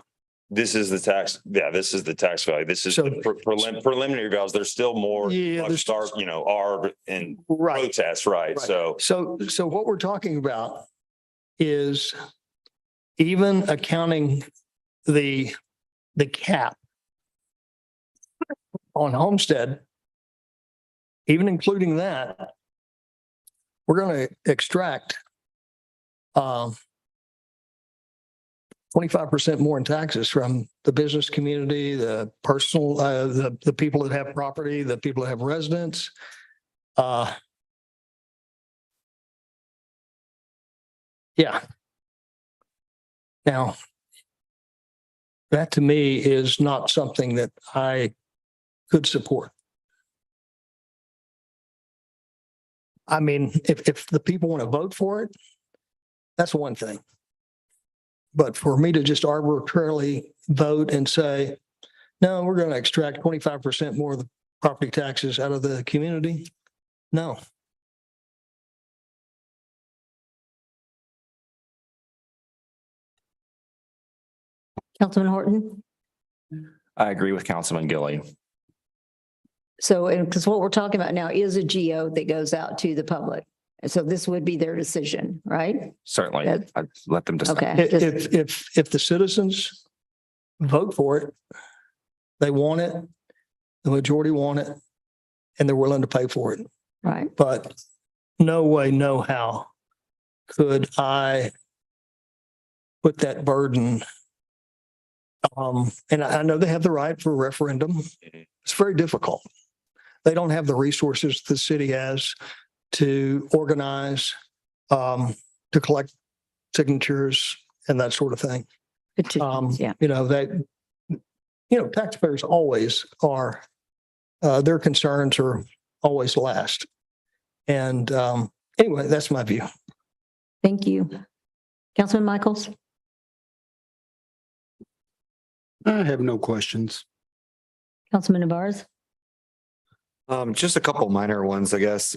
This is the tax. Yeah, this is the tax value. This is So- the preliminary values. There's still more. Yeah, there's- ARB and Right. protests, right? Right. So So what we're talking about is even accounting the cap on Homestead, even including that, we're going to extract 25% more in taxes from the business community, the personal, the people that have property, the people that have residents. Yeah. Now, that to me is not something that I could support. I mean, if the people want to vote for it, that's one thing. But for me to just arbitrarily vote and say, no, we're going to extract 25% more of the property taxes out of the community. No. Councilman Horton? I agree with Councilman Gilly. So, and because what we're talking about now is a GO that goes out to the public. And so this would be their decision, right? Certainly, That- I'd let them decide. Okay. If the citizens vote for it, they want it, the majority want it, and they're willing to pay for it. Right. But no way, no how could I put that burden. And I know they have the right for a referendum. It's very difficult. They don't have the resources the city has to organize, to collect signatures and that sort of thing. Petitions, yeah. Taxpayers always are, their concerns are always last. And anyway, that's my view. Thank you. Councilman Michaels? I have no questions. Councilman Navarez? Just a couple minor ones, I guess.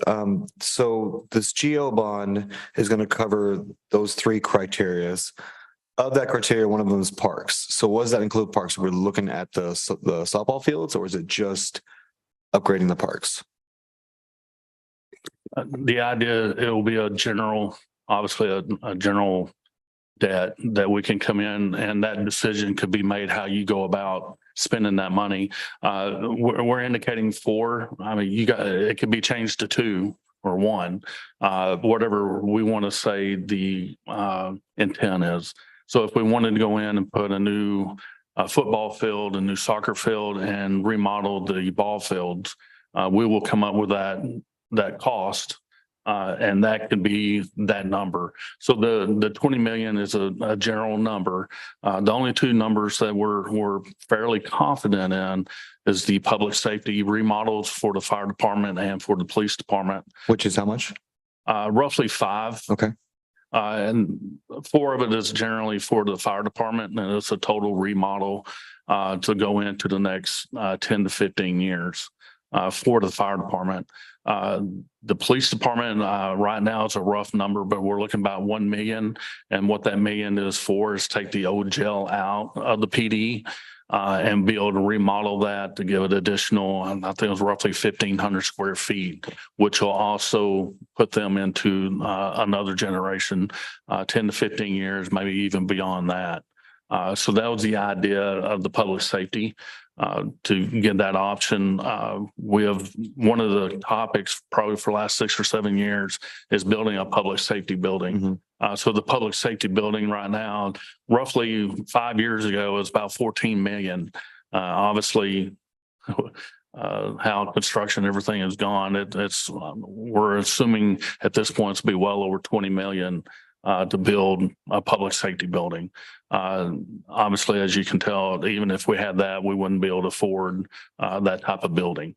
So this GO bond is going to cover those three criterias. Of that criteria, one of them is parks. So what does that include parks? We're looking at the softball fields, or is it just upgrading the parks? The idea, it will be a general, obviously a general debt that we can come in, and that decision could be made how you go about spending that money. We're indicating 4. I mean, it could be changed to 2 or 1, whatever we want to say the intent is. So if we wanted to go in and put a new football field, a new soccer field, and remodel the ball fields, we will come up with that cost. And that could be that number. So the 20 million is a general number. The only 2 numbers that we're fairly confident in is the public safety remodels for the fire department and for the police department. Which is how much? Roughly 5. Okay. And 4 of it is generally for the fire department, and it's a total remodel to go into the next 10 to 15 years for the fire department. The police department right now is a rough number, but we're looking about 1 million. And what that million is for is take the old jail out of the PD and be able to remodel that to give it additional, I think it was roughly 1,500 square feet, which will also put them into another generation, 10 to 15 years, maybe even beyond that. So that was the idea of the public safety. To get that option, we have one of the topics probably for the last 6 or 7 years is building a public safety building. So the public safety building right now, roughly 5 years ago, was about 14 million. Obviously, how construction, everything has gone, we're assuming at this point to be well over 20 million to build a public safety building. Obviously, as you can tell, even if we had that, we wouldn't be able to afford that type of building.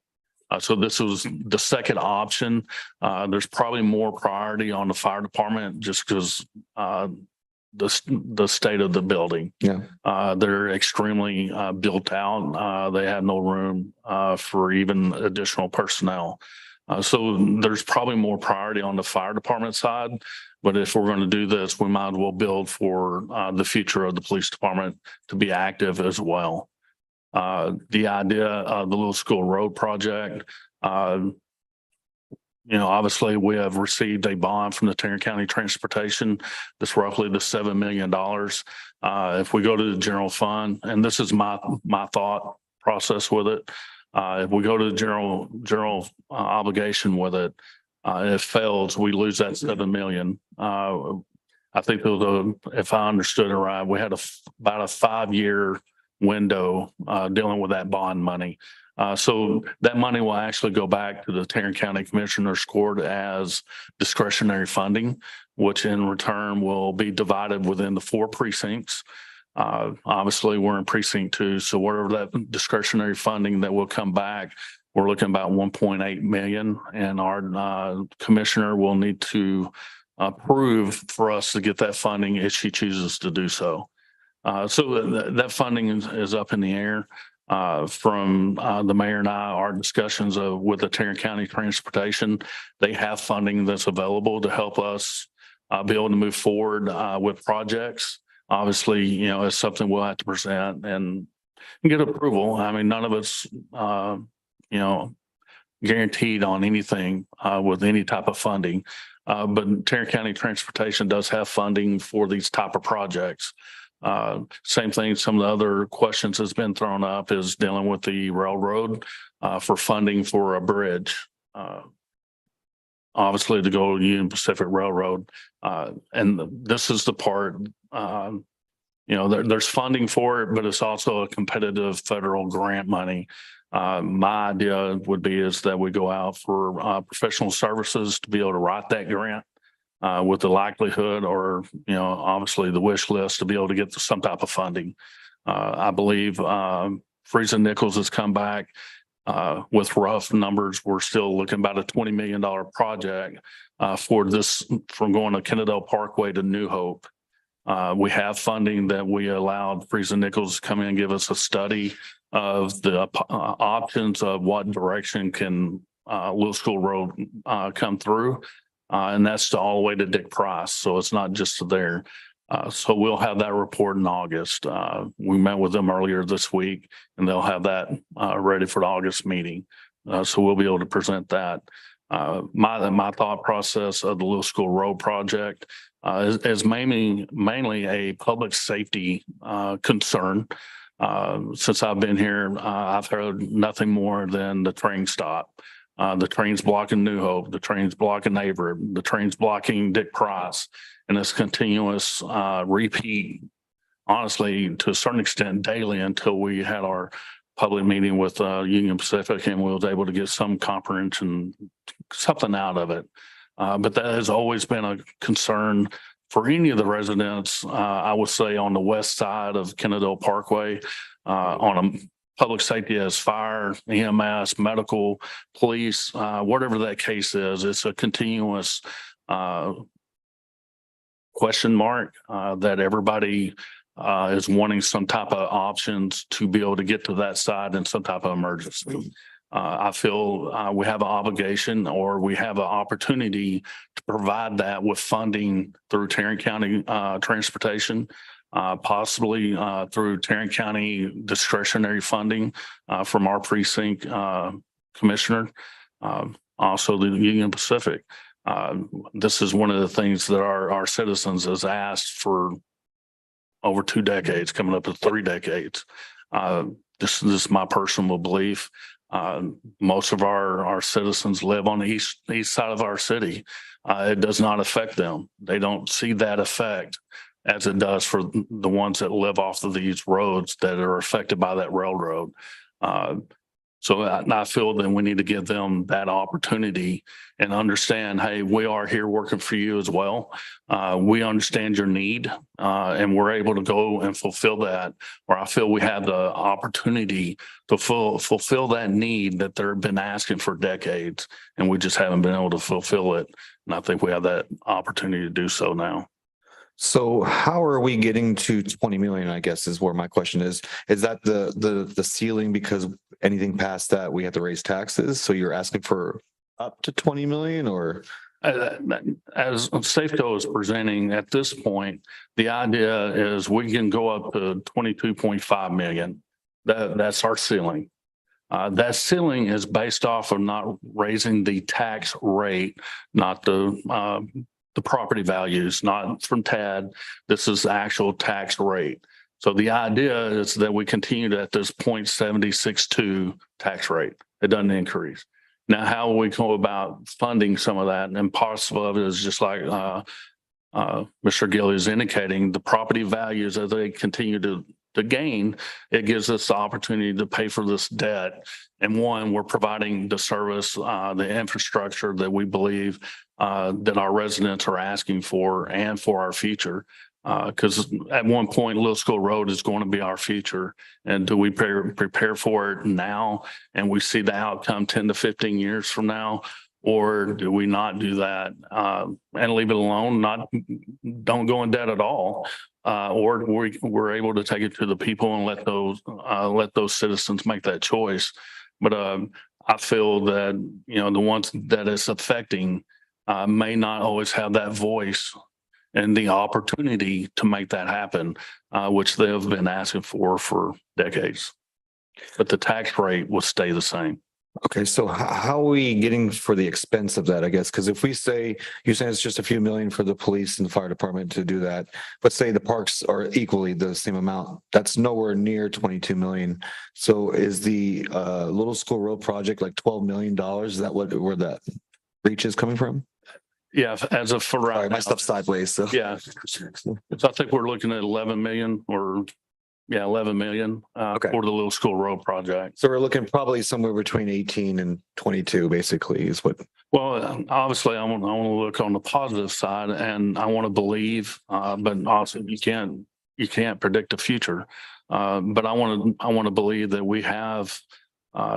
So this was the second option. There's probably more priority on the fire department just because the state of the building. Yeah. They're extremely built out. They have no room for even additional personnel. So there's probably more priority on the fire department side. But if we're going to do this, we might as well build for the future of the police department to be active as well. The idea of the Little School Road project, obviously we have received a bond from the Tarrant County Transportation that's roughly the $7 million. If we go to the general fund, and this is my thought process with it, If we go to the general obligation with it, and it fails, we lose that 7 million. I think if I understood it right, we had about a 5-year window dealing with that bond money. So that money will actually go back to the Tarrant County Commissioner's Court as discretionary funding, which in return will be divided within the 4 precincts. Obviously, we're in precinct 2, so whatever that discretionary funding that will come back, we're looking about 1.8 million, and our commissioner will need to approve for us to get that funding if she chooses to do so. So that funding is up in the air. From the mayor and our discussions with the Tarrant County Transportation, they have funding that's available to help us be able to move forward with projects. Obviously, you know, it's something we'll have to present and get approval. I mean, none of it's, you know, guaranteed on anything with any type of funding. But Tarrant County Transportation does have funding for these type of projects. Same thing, some of the other questions that's been thrown up is dealing with the railroad for funding for a bridge. Obviously to go Union Pacific Railroad. And this is the part, you know, there's funding for it, but it's also a competitive federal grant money. My idea would be is that we go out for professional services to be able to write that grant with the likelihood or, you know, obviously the wish list to be able to get some type of funding. I believe Friesen Nichols has come back with rough numbers. We're still looking about a $20 million project for this from going to Kennedale Parkway to New Hope. We have funding that we allowed Friesen Nichols to come in and give us a study of the options of what direction can Little School Road come through. And that's all the way to Dick Price. So it's not just there. So we'll have that report in August. We met with them earlier this week and they'll have that ready for the August meeting. So we'll be able to present that. My thought process of the Little School Road project is mainly a public safety concern. Since I've been here, I've heard nothing more than the train stop. The train's blocking New Hope, the train's blocking Neighbor, the train's blocking Dick Price, and it's continuous repeat, honestly, to a certain extent daily until we had our public meeting with Union Pacific and we was able to get some comprehension, something out of it. But that has always been a concern for any of the residents, I would say on the west side of Kennedale Parkway, on a public safety as fire, EMS, medical, police, whatever that case is, it's a continuous question mark that everybody is wanting some type of options to be able to get to that side in some type of emergency. I feel we have an obligation or we have an opportunity to provide that with funding through Tarrant County Transportation, possibly through Tarrant County discretionary funding from our precinct commissioner, also the Union Pacific. This is one of the things that our citizens has asked for over 2 decades, coming up to 3 decades. This is my personal belief. Most of our citizens live on the east side of our city. It does not affect them. They don't see that effect as it does for the ones that live off of these roads that are affected by that railroad. So I feel that we need to give them that opportunity and understand, hey, we are here working for you as well. We understand your need and we're able to go and fulfill that, or I feel we have the opportunity to fulfill that need that they've been asking for decades, and we just haven't been able to fulfill it. And I think we have that opportunity to do so now. So how are we getting to 20 million, I guess, is where my question is. Is that the ceiling because anything past that we have to raise taxes? So you're asking for up to 20 million or? As Safeco is presenting at this point, the idea is we can go up to 22.5 million. That's our ceiling. That ceiling is based off of not raising the tax rate, not the property values, not from TAD. This is the actual tax rate. So the idea is that we continue at this 0.762 tax rate. It doesn't increase. Now, how we go about funding some of that, and possible of it is just like Mr. Gilly is indicating, the property values as they continue to gain, it gives us the opportunity to pay for this debt. And one, we're providing the service, the infrastructure that we believe that our residents are asking for and for our future. Because at one point, Little School Road is going to be our future. And do we prepare for it now? And we see the outcome 10 to 15 years from now? Or do we not do that and leave it alone, don't go in debt at all? Or we're able to take it to the people and let those citizens make that choice. But I feel that, the ones that it's affecting may not always have that voice and the opportunity to make that happen, which they have been asking for decades. But the tax rate will stay the same. Okay, so how are we getting for the expense of that, I guess? Because if we say, you're saying it's just a few million for the police and the fire department to do that, but say the parks are equally the same amount, that's nowhere near 22 million. So is the Little School Road project like $12 million? Is that where that reach is coming from? Yeah, as of for right Sorry, my now. stuff's sideways, so. Yeah. So I think we're looking at 11 million 11 million Okay. for the Little School Road project. So we're looking probably somewhere between 18 and 22, basically, is what. Well, obviously, I want to look on the positive side, and I want to believe, but also you can't predict the future. But I want to believe that we have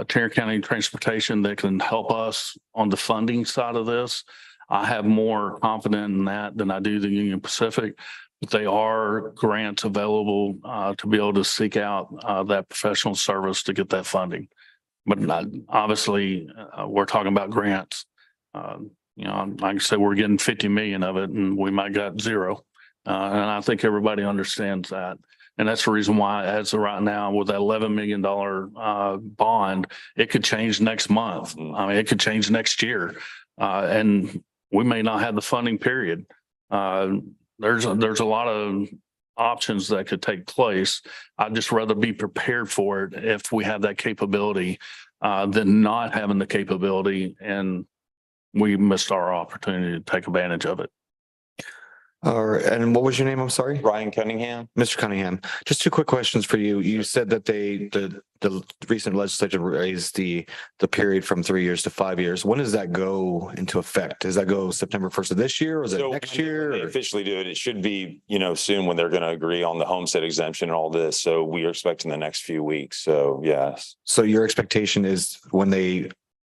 Tarrant County Transportation that can help us on the funding side of this. I have more confidence in that than I do the Union Pacific. But they are grants available to be able to seek out that professional service to get that funding. But obviously, we're talking about grants. Like I said, we're getting 50 million of it, and we might got zero. And I think everybody understands that. And that's the reason why, as of right now, with that $11 million bond, it could change next month. I mean, it could change next year, and we may not have the funding. Period. There's a lot of options that could take place. I'd just rather be prepared for it if we have that capability than not having the capability and we missed our opportunity to take advantage of it. All right, and what was your name? I'm sorry. Ryan Cunningham. Mr. Cunningham, just two quick questions for you. You said that the recent legislature raised the period from 3 years to 5 years. When does that go into effect? Does that go September 1st of this year, or is it So next when year? they or- officially do it, it should be, soon when they're going to agree on the homestead exemption and all this. So we are expecting the next few weeks. So yes. So your expectation is when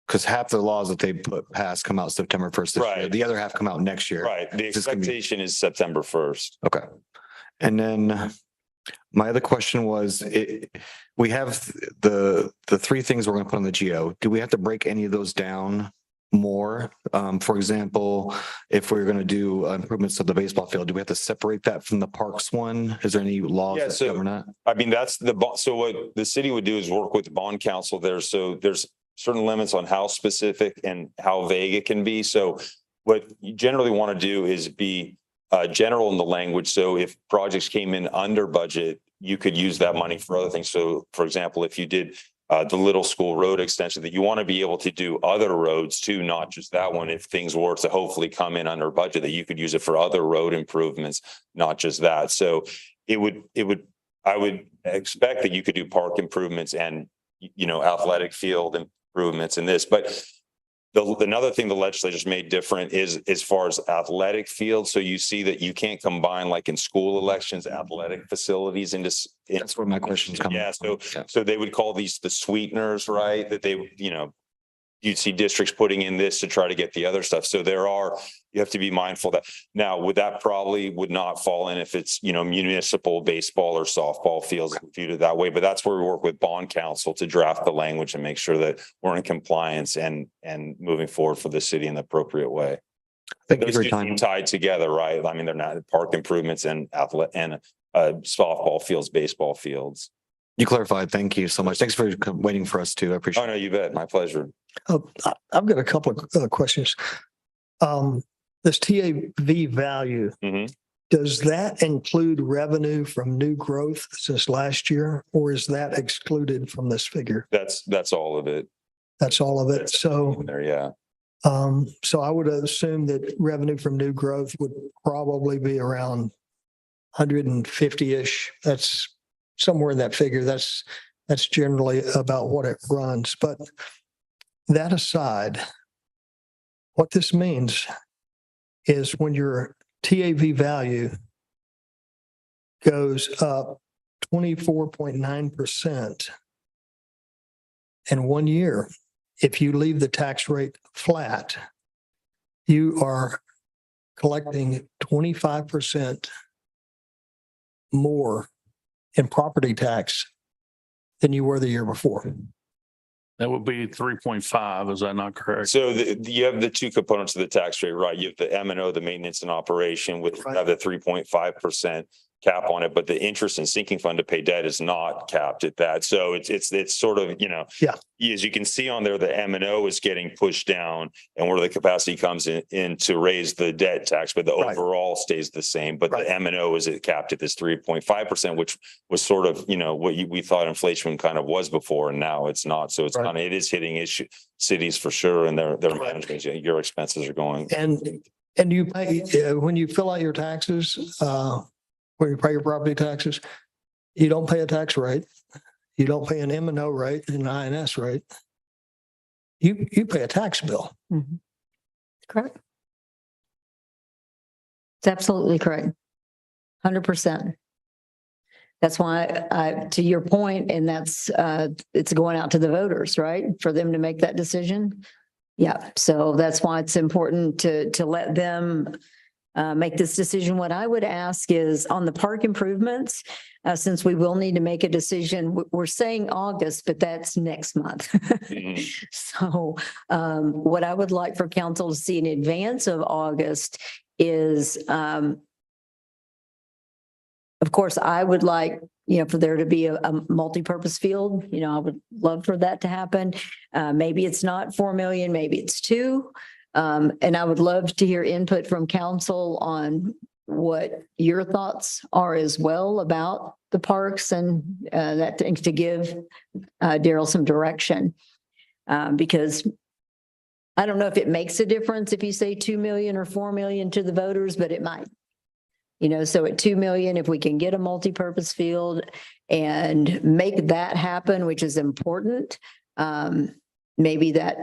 because half the laws that they passed come out September 1st this year. Right. The other half come out next year. Right. The This can be- expectation is September 1st. Okay. And then my other question was, we have the three things we're going to put on the GO. Do we have to break any of those down more? For example, if we're going to do improvements to the baseball field, do we have to separate that from the parks one? Is there any laws Yeah, that so- govern that? I mean, so what the city would do is work with the bond council there. So there's certain limits on how specific and how vague it can be. So what you generally want to do is be general in the language. So if projects came in under budget, you could use that money for other things. So for example, if you did the Little School Road extension, that you want to be able to do other roads too, not just that one. If things were to hopefully come in under budget, that you could use it for other road improvements, not just that. So I would expect that you could do park improvements and, athletic field improvements in this. But another thing the legislature's made different is as far as athletic fields. So you see that you can't combine, like in school elections, athletic facilities into. That's where my question's coming. Yeah, from. so they would call these the sweeteners, right? That they, you'd see districts putting in this to try to get the other stuff. So you have to be mindful that now that probably would not fall in if it's, municipal baseball or softball fields viewed that way. But that's where we work with bond council to draft the language and make sure that we're in compliance and moving forward for the city in the appropriate way. Thank you Those for two your time. seem tied together, right? I mean, they're not park improvements and softball fields, baseball fields. You clarified. Thank you so much. Thanks for waiting for us too. I appreciate Oh, it. no, you bet. My pleasure. I've got a couple of questions. This TAV value, Mhm. Does that include revenue from new growth since last year, or is that excluded from this figure? That's all of it. That's all of it. So, There, yeah. so I would assume that revenue from new growth would probably be around 150-ish. That's somewhere in that figure. That's generally about what it runs. But that aside, what this means is when your TAV value goes up 24.9% in 1 year, if you leave the tax rate flat, you are collecting 25% more in property tax than you were the year before. That would be 3.5. Is that not correct? So you have the two components of the tax rate, right? You have the M and O, the maintenance and operation, with Right. have the 3.5% cap on it, but the interest and sinking fund to pay debt is not capped at that. So it's sort of, Yeah. as you can see on there, the M and O is getting pushed down, and where the capacity comes in to raise the debt tax, but the Right. overall stays the same. But Right. the M and O is capped at this 3.5%, which was sort of, what we thought inflation kind of was before, and now it's not. So it's Right. it is hitting cities for sure, and their management, your expenses are going. And you pay, when you fill out your taxes, when you pay your property taxes, you don't pay a tax rate. You don't pay an M and O rate and an INS rate. You pay a tax bill. Mhm. Correct. It's absolutely correct. 100%. That's why to your point, and that's, it's going out to the voters, right? For them to make that decision. Yeah, so that's why it's important to let them make this decision. What I would ask is on the park improvements, since we will need to make a decision, we're saying August, but that's next month. Mhm. So what I would like for council to see in advance of August is, of course, I would like, for there to be a multi-purpose field. I would love for that to happen. Maybe it's not 4 million, maybe it's 2. And I would love to hear input from council on what your thoughts are as well about the parks and that to give Daryl some direction. Because I don't know if it makes a difference if you say 2 million or 4 million to the voters, but it might. So at 2 million, if we can get a multi-purpose field and make that happen, which is important, maybe that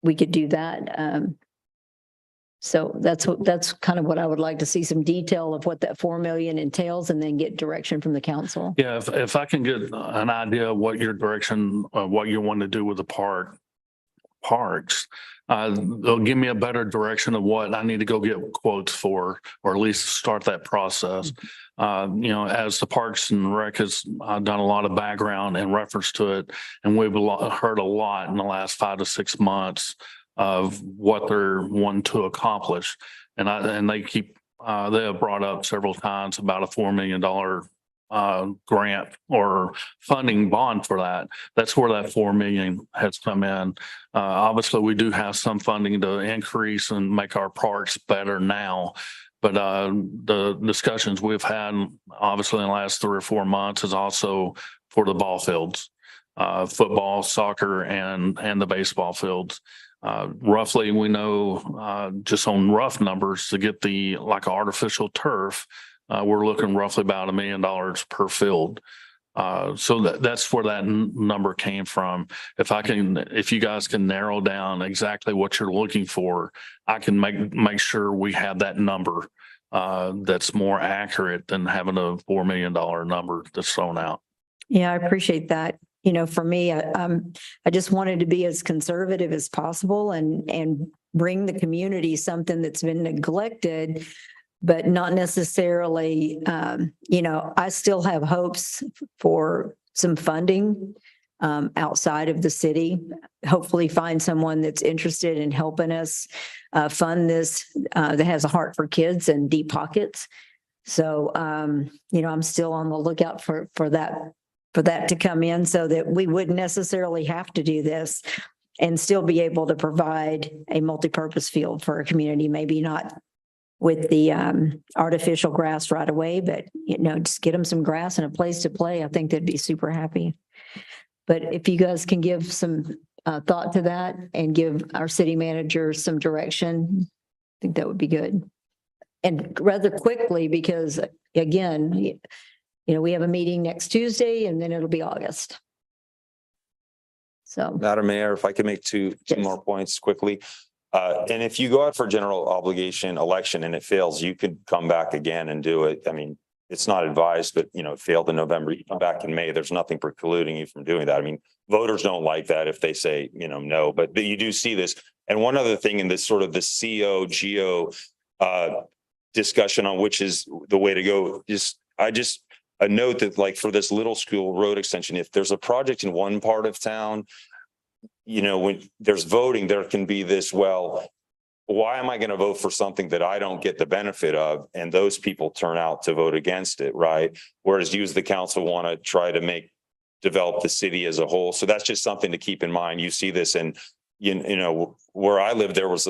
we could do that. So that's kind of what I would like to see, some detail of what that 4 million entails, and then get direction from the council. Yeah, if I can get an idea of what your direction, what you want to do with the parks, they'll give me a better direction of what I need to go get quotes for, or at least start that process. As the Parks and Rec has done a lot of background in reference to it, and we've heard a lot in the last 5 to 6 months of what they're wanting to accomplish. And they have brought up several times about a $4 million grant or funding bond for that. That's where that 4 million has come in. Obviously, we do have some funding to increase and make our parks better now. But the discussions we've had, obviously, in the last 3 or 4 months is also for the ball fields, football, soccer, and the baseball fields. Roughly, we know just on rough numbers to get like artificial turf, we're looking roughly about $1 million per field. So that's where that number came from. If you guys can narrow down exactly what you're looking for, I can make sure we have that number that's more accurate than having a $4 million number that's thrown out. Yeah, I appreciate that. For me, I just wanted to be as conservative as possible and bring the community something that's been neglected, but not necessarily, I still have hopes for some funding outside of the city. Hopefully find someone that's interested in helping us fund this, that has a heart for kids and deep pockets. So, I'm still on the lookout for that to come in, so that we wouldn't necessarily have to do this and still be able to provide a multipurpose field for a community, maybe not with the artificial grass right away, but just get them some grass and a place to play. I think they'd be super happy. But if you guys can give some thought to that and give our city manager some direction, I think that would be good. And rather quickly, because again, we have a meeting next Tuesday and then it'll be August. So, Madam Mayor, if I could make two Yes. more points quickly. And if you go out for general obligation election and it fails, you could come back again and do it. I mean, it's not advised, but it failed in November. You come back in May, there's nothing precluding you from doing that. I mean, voters don't like that if they say, no, but you do see this. And one other thing in this sort of the CO, GO discussion on which is the way to go, a note that like for this little school road extension, if there's a project in one part of town, when there's voting, there can be this, well, why am I going to vote for something that I don't get the benefit of? And those people turn out to vote against it, right? Whereas you as the council want to try to develop the city as a whole. So that's just something to keep in mind. You see this and where I live, there was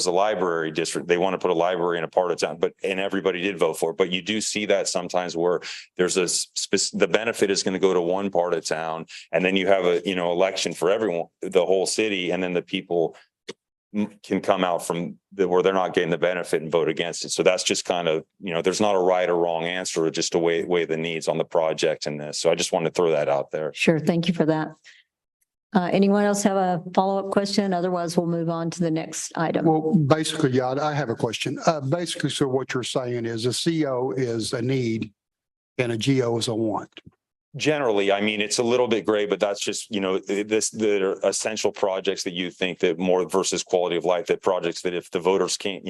a library district. They want to put a library in a part of town, and everybody did vote for it. But you do see that sometimes where there's the benefit is going to go to one part of town, and then you have election for everyone, the whole city, and then the people can come out from where they're not getting the benefit and vote against it. So that's just kind of, there's not a right or wrong answer, just to weigh the needs on the project in this. So I just wanted to throw that out there. sure. Thank you for that. Anyone else have a follow-up question? Otherwise, we'll move on to the next item. Well, basically, yeah, I have a question. Basically, so what you're saying is a CO is a need and a GO is a want. Generally, I mean, it's a little bit gray, but that's just, the essential projects that you think that more versus quality of life, that projects that if the voters can't,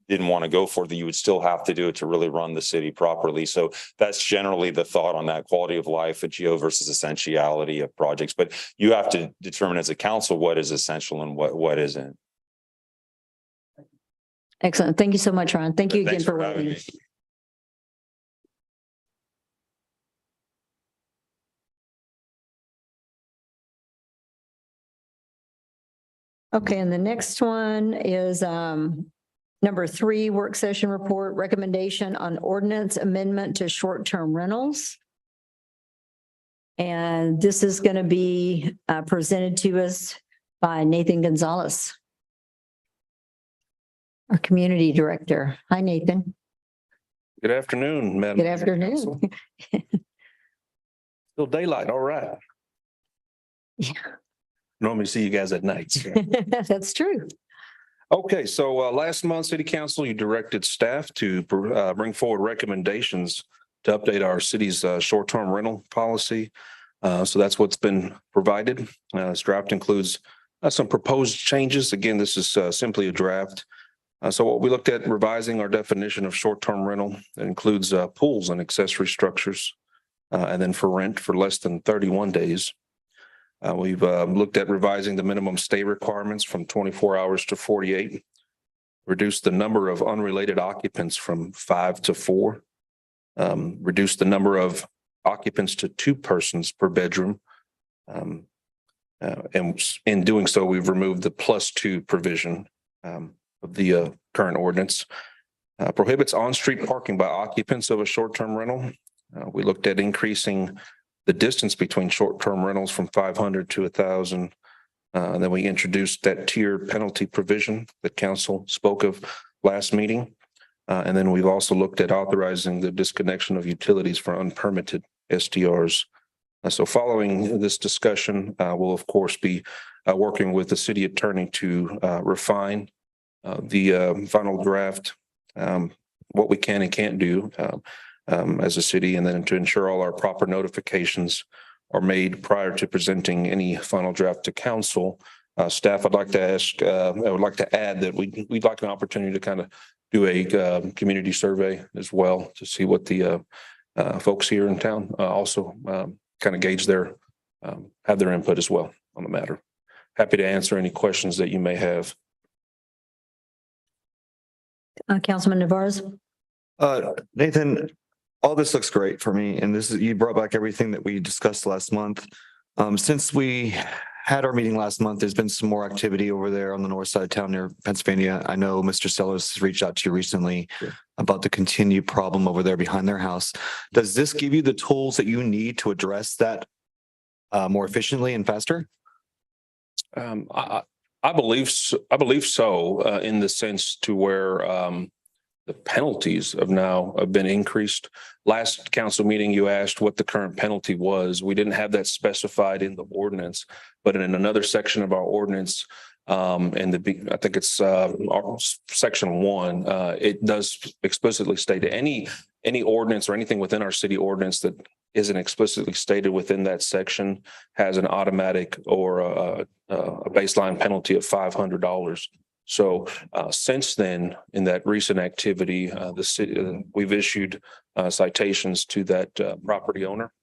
didn't want to go for, that you would still have to do it to really run the city properly. So that's generally the thought on that quality of life, a GO versus essentiality of projects. But you have to determine as a council what is essential and what isn't. Excellent. Thank you so much, Ron. Thank you again Thanks for having waiting. me. Okay, and the next one is number 3, work session report, recommendation on ordinance amendment to short-term rentals. And this is going to be presented to us by Nathan Gonzalez, our community director. Hi, Nathan. Good afternoon, Madam. Good afternoon. Still daylight, all right. Yeah. Normally see you guys at night. so. That's true. Okay, so last month, City Council, you directed staff to bring forward recommendations to update our city's short-term rental policy. So that's what's been provided. This draft includes some proposed changes. Again, this is simply a draft. So what we looked at revising our definition of short-term rental. It includes pools and accessory structures, and then for rent for less than 31 days. We've looked at revising the minimum stay requirements from 24 hours to 48, reduced the number of unrelated occupants from 5 to 4, reduced the number of occupants to 2 persons per bedroom. And in doing so, we've removed the +2 provision of the current ordinance. Prohibits on-street parking by occupants of a short-term rental. We looked at increasing the distance between short-term rentals from 500 to 1,000. And then we introduced that tier penalty provision that council spoke of last meeting. And then we've also looked at authorizing the disconnection of utilities for unpermitted STRs. So following this discussion, we'll of course be working with the city attorney to refine the final draft, what we can and can't do as a city, and then to ensure all our proper notifications are made prior to presenting any final draft to council. Staff, I'd like to ask, I would like to add that we'd like an opportunity to kind of do a community survey as well to see what the folks here in town also kind of gauge their, have their input as well on the matter. Happy to answer any questions that you may have. Councilman Navarez. Nathan, all this looks great for me. And you brought back everything that we discussed last month. Since we had our meeting last month. There's been some more activity over there on the north side of town near Pennsylvania. I know Mr. Sellers has reached out to you recently about the continued problem over there behind their house. Does this give you the tools that you need to address that more efficiently and faster? I believe so, in the sense to where the penalties have been increased. Last council meeting, you asked what the current penalty was. We didn't have that specified in the ordinance, but in another section of our ordinance, I think it's section 1, it does explicitly state that any ordinance or anything within our city ordinance that isn't explicitly stated within that section has an automatic or a baseline penalty of $500. So since then, in that recent activity, the city, we've issued citations to that property owner,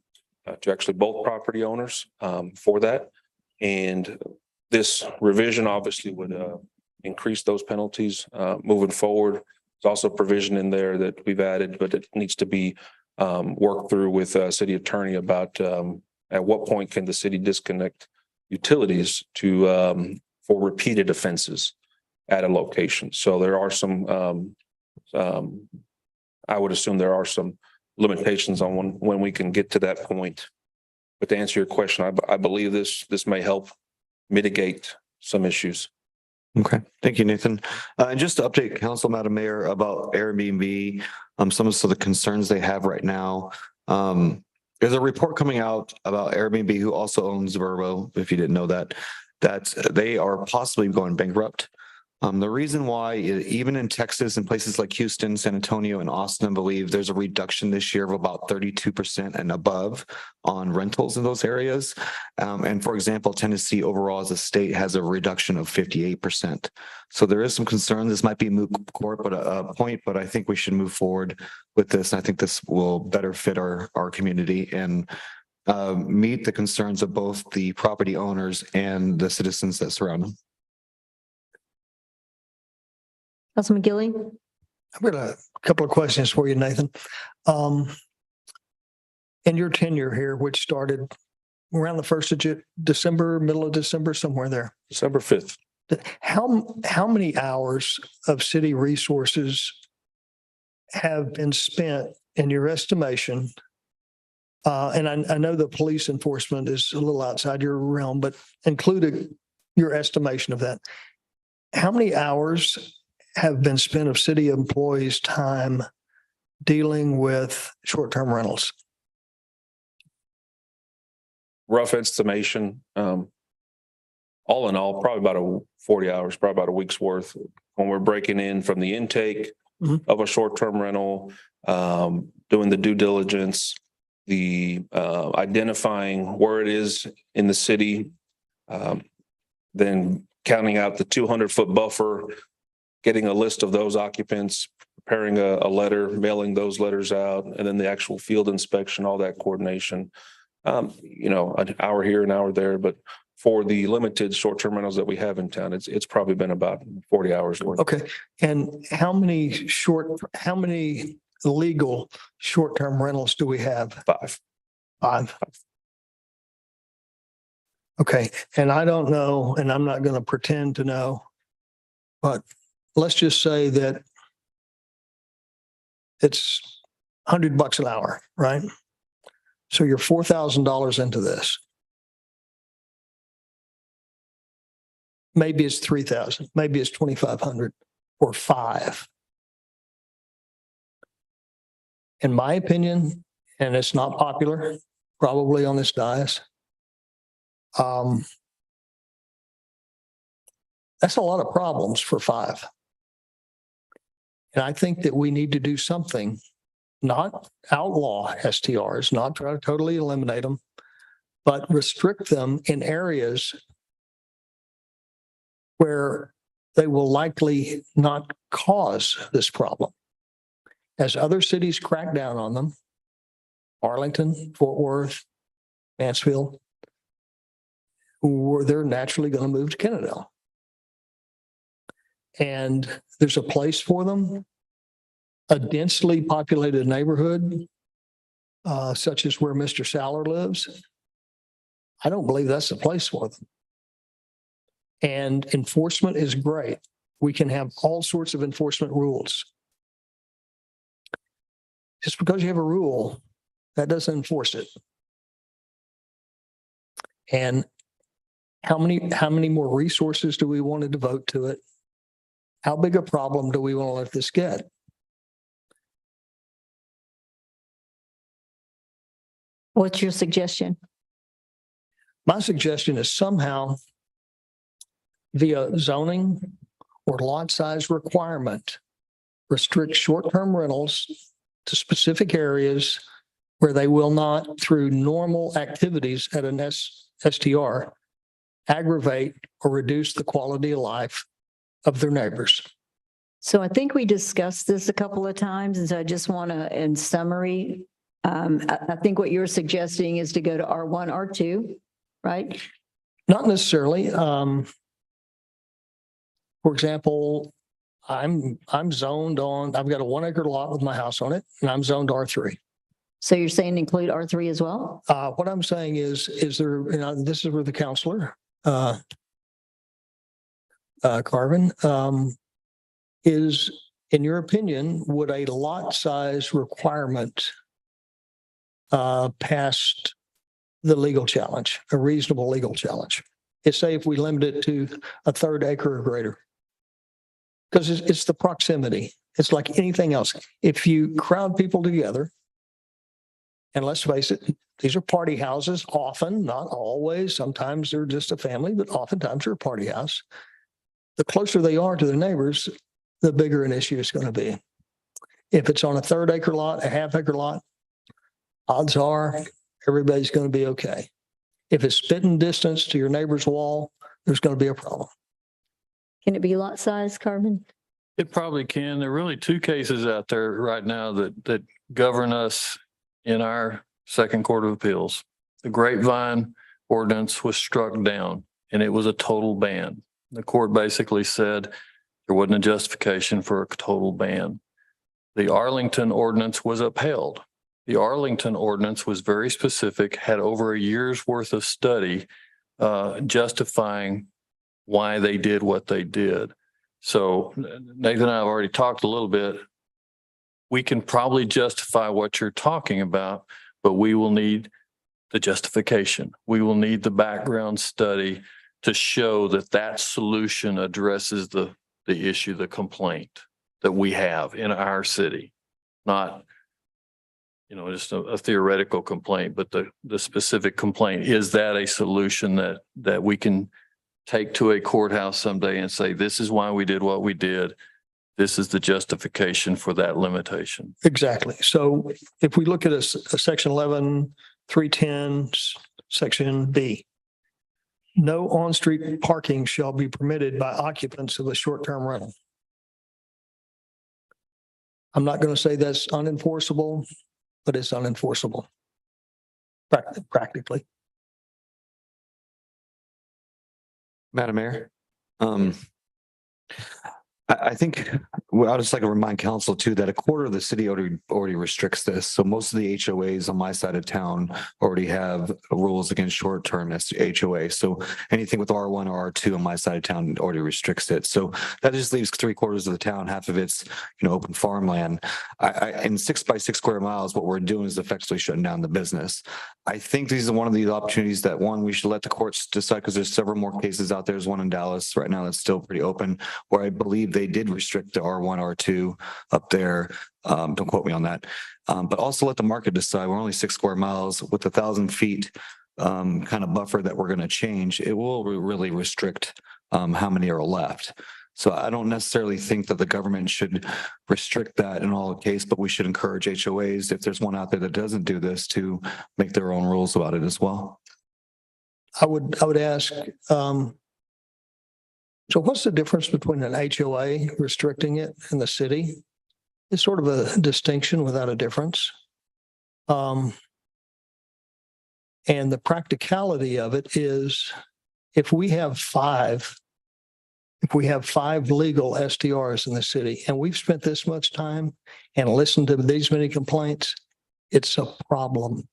to actually both property owners for that. And this revision obviously would increase those penalties moving forward. There's also provision in there that we've added, but it needs to be worked through with city attorney about at what point can the city disconnect utilities to for repeated offenses at a location. So there are some, I would assume there are some limitations on when we can get to that point. But to answer your question, I believe this may help mitigate some issues. Okay, thank you, Nathan. And just to update council, Madam Mayor, about Airbnb, some of the concerns they have right now. There's a report coming out about Airbnb, who also owns Verbo, if you didn't know that they are possibly going bankrupt. The reason why, even in Texas and places like Houston, San Antonio, and Austin, I believe there's a reduction this year of about 32% and above on rentals in those areas. And for example, Tennessee overall as a state has a reduction of 58%. So there is some concern. This might be moot court, but a point, but I think we should move forward with this. I think this will better fit our community and meet the concerns of both the property owners and the citizens that surround them. Councilman Gilly? I've got a couple of questions for you, Nathan. In your tenure here, which started around the 1st of December, middle of December, somewhere there, December 5th. how many hours of city resources have been spent in your estimation? And I know the police enforcement is a little outside your realm, but included your estimation of that. How many hours have been spent of city employees' time dealing with short-term rentals? Rough estimation, all in all, probably about 40 hours, probably about a week's worth when we're breaking in from the intake of a short-term rental, doing the due diligence, the identifying where it is in the city, then counting out the 200-foot buffer, getting a list of those occupants, preparing a letter, mailing those letters out, and then the actual field inspection, all that coordination. An hour here, an hour there, but for the limited short-term rentals that we have in town, it's probably been about 40 hours worth. Okay. And how many legal short-term rentals do we have? 5. 5. Okay. And I don't know, and I'm not going to pretend to know, but let's just say that it's $100 an hour, right? So you're $4,000 into this. Maybe it's 3,000, maybe it's 2,500 or 5. In my opinion, and it's not popular, probably on this dais, that's a lot of problems for 5. And I think that we need to do something, not outlaw STRs, not try to totally eliminate them, but restrict them in areas where they will likely not cause this problem. As other cities crack down on them, Arlington, Fort Worth, Mansfield, they're naturally going to move to Kennedale. And there's a place for them, a densely populated neighborhood, such as where Mr. Saller lives. I don't believe that's the place for them. And enforcement is great. We can have all sorts of enforcement rules. Just because you have a rule, that doesn't enforce it. And how many more resources do we want to devote to it? How big a problem do we want to let this get? What's your suggestion? My suggestion is somehow via zoning or lot size requirement, restrict short-term rentals to specific areas where they will not, through normal activities at an STR, aggravate or reduce the quality of life of their neighbors. So I think we discussed this a couple of times, and so I just want to, in summary, I think what you're suggesting is to go to R1, R2, right? Not necessarily. For example, I'm zoned on, I've got a 1 acre lot with my house on it, and I'm zoned R3. So you're saying include R3 as well? What I'm saying is there, this is where the counselor, Carvin, is, in your opinion, would a lot size requirement past the legal challenge, a reasonable legal challenge? It's say if we limit it to a 1/3 acre or greater. Because it's the proximity. It's like anything else. If you crowd people together, and let's face it, these are party houses often, not always. Sometimes they're just a family, but oftentimes they're a party house. The closer they are to their neighbors, the bigger an issue is going to be. If it's on a 1/3 acre lot, a 1/2 acre lot, odds are everybody's going to be okay. If it's spitting distance to your neighbor's wall, there's going to be a problem. Can it be lot size, Carmen? It probably can. There are really two cases out there right now that govern us in our Second Court of Appeals. The Grapevine ordinance was struck down and it was a total ban. The court basically said there wasn't a justification for a total ban. The Arlington ordinance was upheld. The Arlington ordinance was very specific, had over a year's worth of study justifying why they did what they did. So Nathan and I have already talked a little bit. We can probably justify what you're talking about, but we will need the justification. We will need the background study to show that that solution addresses the issue, the complaint that we have in our city, not, just a theoretical complaint, but the specific complaint. Is that a solution that we can take to a courthouse someday and say, this is why we did what we did. This is the justification for that limitation. Exactly. So if we look at a section 11-310, section B, no on-street parking shall be permitted by occupants of a short-term rental. I'm not going to say that's unenforceable, but it's unenforceable practically. Madam Mayor, I think, I'd just like to remind council too, that a quarter of the city already restricts this. So most of the HOAs on my side of town already have rules against short-term HOA. So anything with R1 or R2 on my side of town already restricts it. So that just leaves 3/4 of the town, half of it's, open farmland. In 6 by 6 square miles, what we're doing is effectively shutting down the business. I think these are one of these opportunities that we should let the courts decide, because there's several more cases out there. There's one in Dallas right now that's still pretty open, where I believe they did restrict the R1, R2 up there. Don't quote me on that. But also let the market decide. We're only 6 square miles with 1,000 feet kind of buffer that we're going to change. It will really restrict how many are left. So I don't necessarily think that the government should restrict that in all cases, but we should encourage HOAs, if there's one out there that doesn't do this, to make their own rules about it as well. I would ask, so what's the difference between an HOA restricting it and the city? It's sort of a distinction without a difference. And the practicality of it is, if we have five legal STRs in the city, and we've spent this much time and listened to these many complaints, it's a problem.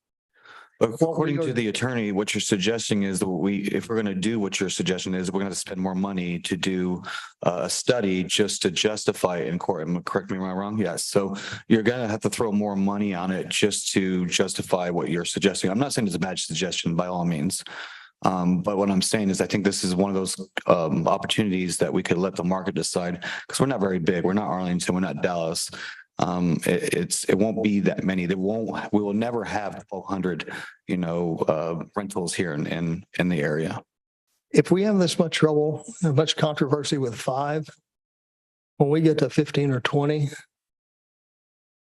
But What we according are- to the attorney, what you're suggesting is that if we're going to do what your suggestion is, we're going to spend more money to do a study just to justify it in court. Correct me if I'm wrong. Yes. So you're going to have to throw more money on it just to justify what you're suggesting. I'm not saying it's a bad suggestion by all means. But what I'm saying is I think this is one of those opportunities that we could let the market decide because we're not very big. We're not Arlington. We're not Dallas. It won't be that many. We will never have 1,200, rentals here in the area. If we have this much trouble, much controversy with 5, when we get to 15 or 20,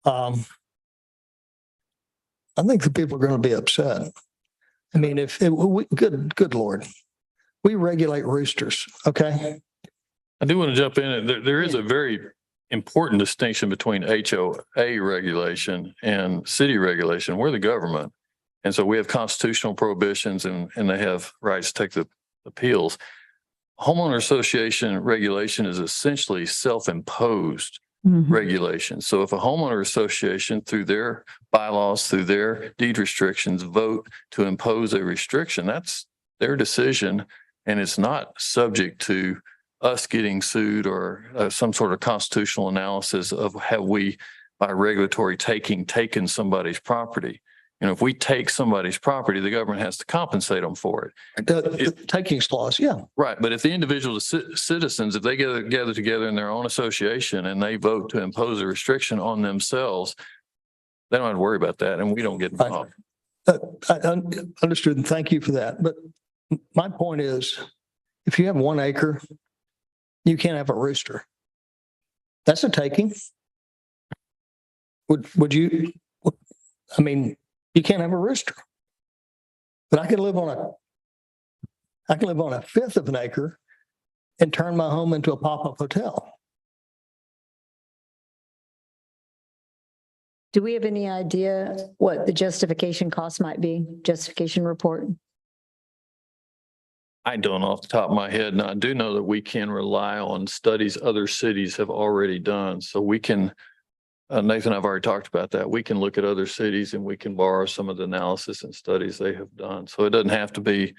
I think the people are going to be upset. I mean, good Lord, we regulate roosters, okay? I do want to jump in. There is a very important distinction between HOA regulation and city regulation. We're the government. And so we have constitutional prohibitions and they have rights to take the appeals. Homeowner association regulation is essentially self-imposed regulation. So if a homeowner association through their bylaws, through their deed restrictions, vote to impose a restriction, that's their decision. And it's not subject to us getting sued or some sort of constitutional analysis of have we by regulatory taken somebody's property. If we take somebody's property, the government has to compensate them for it. The takings clause, yeah. Right. But if the individual citizens, if they gather together in their own association and they vote to impose a restriction on themselves, they don't have to worry about that and we don't get involved. I understood and thank you for that. But my point is, if you have 1 acre, you can't have a rooster. That's a taking. Would you, I mean, you can't have a rooster. But I can live on a 1/5 of an acre and turn my home into a pop-up hotel. Do we have any idea what the justification cost might be? Justification report? I don't off the top of my head. And I do know that we can rely on studies other cities have already done. So we can, Nathan, I've already talked about that. We can look at other cities and we can borrow some of the analysis and studies they have done. So it doesn't have to be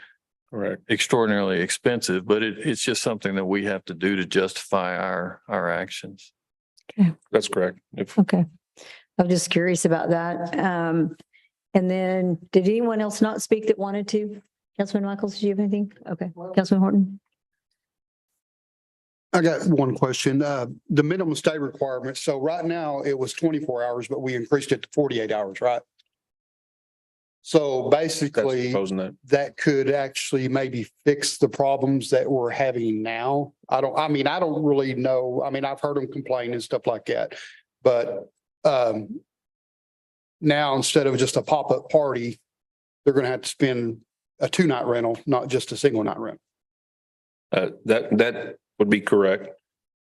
extraordinarily expensive, but it's just something that we have to do to justify our actions. That's correct. Okay. I'm just curious about that. And then did anyone else not speak that wanted to? Councilman Michaels, do you have anything? Okay. Councilman Horton? I got one question. The minimum stay requirement. So right now it was 24 hours, but we increased it to 48 hours, right? So That's basically proposing that. that could actually maybe fix the problems that we're having now. I don't really know. I mean, I've heard them complain and stuff like that, but now instead of just a pop-up party, they're going to have to spend a 2-night rental, not just a single night rental. That would be correct.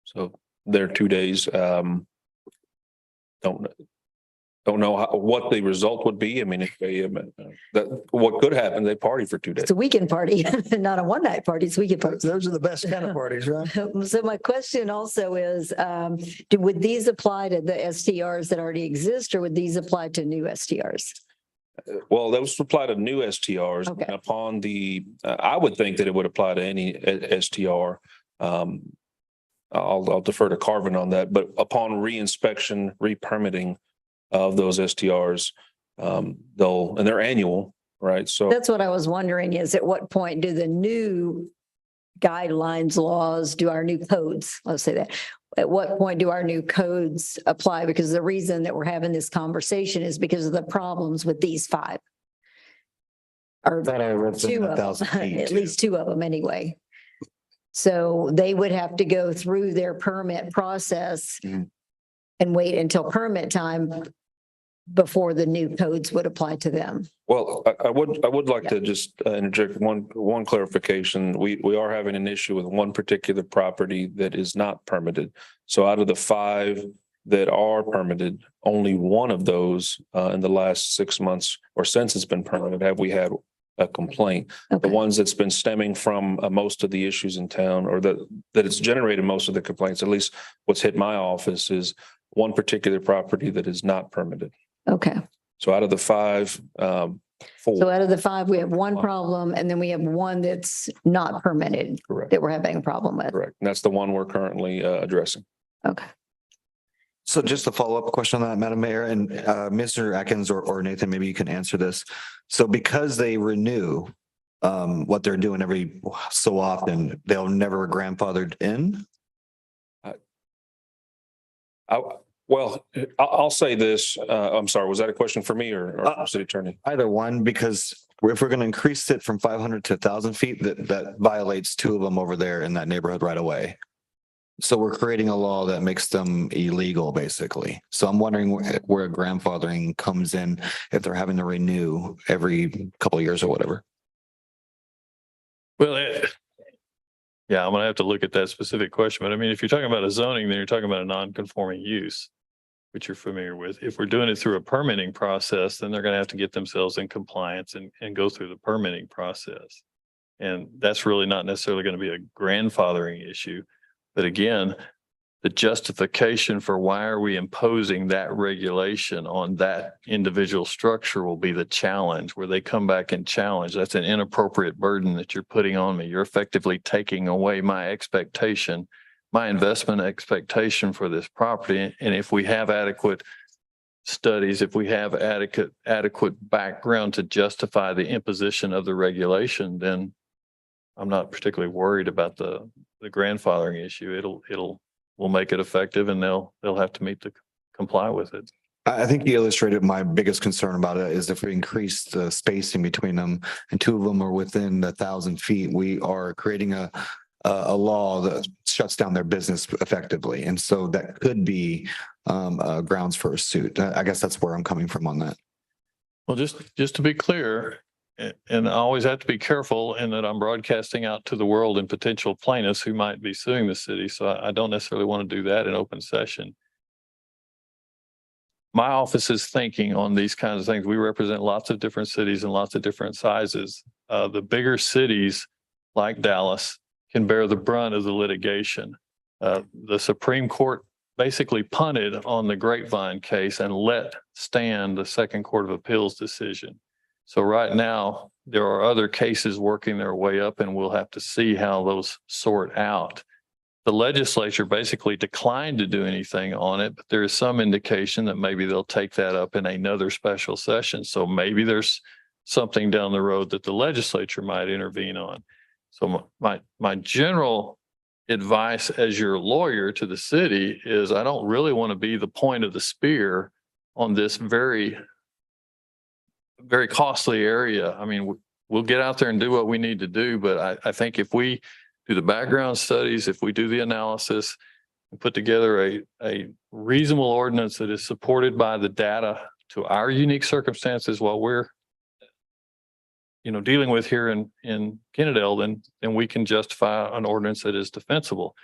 So they're 2 days. Don't know what the result would be. I mean, if they, what could happen, they party for 2 days. It's a weekend party, not a one-night party. It's a weekend party. Those are the best kind of parties, right? So my question also is, would these apply to the STRs that already exist or would these apply to new STRs? Well, those apply to new STRs. Okay. Upon the, I would think that it would apply to any STR. I'll defer to Carvin on that, but upon re-inspection, re-permitting of those STRs, and they're annual, right? So That's what I was wondering is at what point do the new guidelines, laws, do our new codes, let's say that, at what point do our new codes apply? Because the reason that we're having this conversation is because of the problems with these 5. Or That I read 2 of them, 2008 at least 2 of them anyway. So they would have to go through their permit process Mhm. and wait until permit time before the new codes would apply to them. well, I would like to just interject one clarification. We are having an issue with one particular property that is not permitted. So out of the 5 that are permitted, only one of those in the last 6 months or since it's been permitted, have we had a complaint. The Okay, ones that's been stemming from most of the issues in town or that it's generated most of the complaints, at least what's hit my office is one particular property that is not permitted. okay, So out of the 5, So 4. out of the 5, we have one problem and then we have one that's not permitted Correct. that we're having a problem with. Correct. And that's the one we're currently addressing. Okay. So just a follow-up question on that, Madam Mayor, and Mr. Atkins or Nathan, maybe you can answer this. So because they renew what they're doing every so often, they'll never grandfathered in? I'll say this. I'm sorry, was that a question for me or city attorney? Either one, because if we're going to increase it from 500 to 1,000 feet, that violates 2 of them over there in that neighborhood right away. So we're creating a law that makes them illegal, basically. So I'm wondering where grandfathering comes in if they're having to renew every couple of years or whatever. Well, yeah, I'm gonna have to look at that specific question, but I mean, if you're talking about a zoning, then you're talking about a non-conforming use, which you're familiar with. If we're doing it through a permitting process, then they're gonna have to get themselves in compliance and go through the permitting process. And that's really not necessarily gonna be a grandfathering issue. But again, the justification for why are we imposing that regulation on that individual structure will be the challenge where they come back and challenge. That's an inappropriate burden that you're putting on me. You're effectively taking away my expectation, my investment expectation for this property. And if we have adequate studies, if we have adequate background to justify the imposition of the regulation, then I'm not particularly worried about the grandfathering issue. We'll make it effective and they'll have to comply with it. I think you illustrated my biggest concern about it is if we increase the spacing between them and 2 of them are within 1,000 feet, we are creating a law that shuts down their business effectively. And so that could be grounds for a suit. I guess that's where I'm coming from on that. Well, just to be clear, and I always have to be careful in that I'm broadcasting out to the world and potential plaintiffs who might be suing the city. So I don't necessarily want to do that in open session. My office is thinking on these kinds of things. We represent lots of different cities and lots of different sizes. The bigger cities like Dallas can bear the brunt of the litigation. The Supreme Court basically punted on the Grapevine case and let stand the Second Court of Appeals decision. So right now, there are other cases working their way up and we'll have to see how those sort out. The legislature basically declined to do anything on it, but there is some indication that maybe they'll take that up in another special session. So maybe there's something down the road that the legislature might intervene on. So my general advice as your lawyer to the city is I don't really want to be the point of the spear on this very costly area. I mean, we'll get out there and do what we need to do, but I think if we do the background studies, if we do the analysis and put together a reasonable ordinance that is supported by the data to our unique circumstances while we're dealing with here in Kennedale, then we can justify an ordinance that is defensible.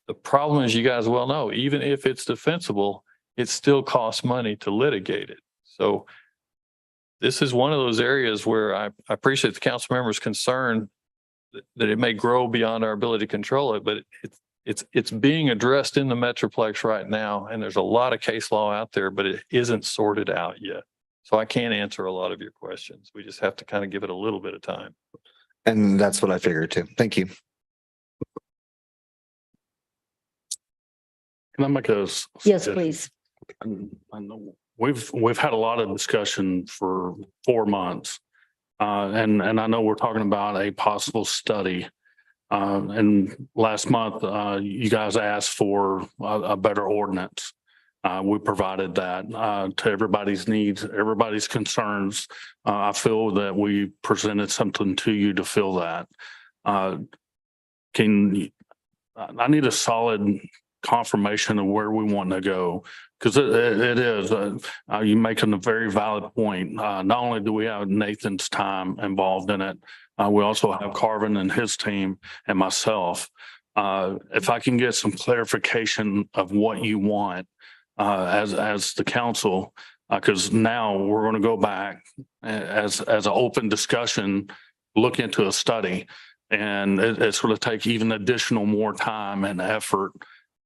The problem is, you guys well know, even if it's defensible, it still costs money to litigate it. So this is one of those areas where I appreciate the council members' concern that it may grow beyond our ability to control it, but it's being addressed in the Metroplex right now. And there's a lot of case law out there, but it isn't sorted out yet. So I can't answer a lot of your questions. We just have to kind of give it a little bit of time. And that's what I figured too. Thank you. Can I make a? Yes, suggestion? please. I know we've had a lot of discussion for 4 months. And I know we're talking about a possible study. And last month, you guys asked for a better ordinance. We provided that to everybody's needs, everybody's concerns. I feel that we presented something to you to fill that. I need a solid confirmation of where we want to go, because it is, you're making a very valid point. Not only do we have Nathan's time involved in it, we also have Carvin and his team and myself. If I can get some clarification of what you want as the council, because now we're going to go back as an open discussion, look into a study, and it's going to take even additional more time and effort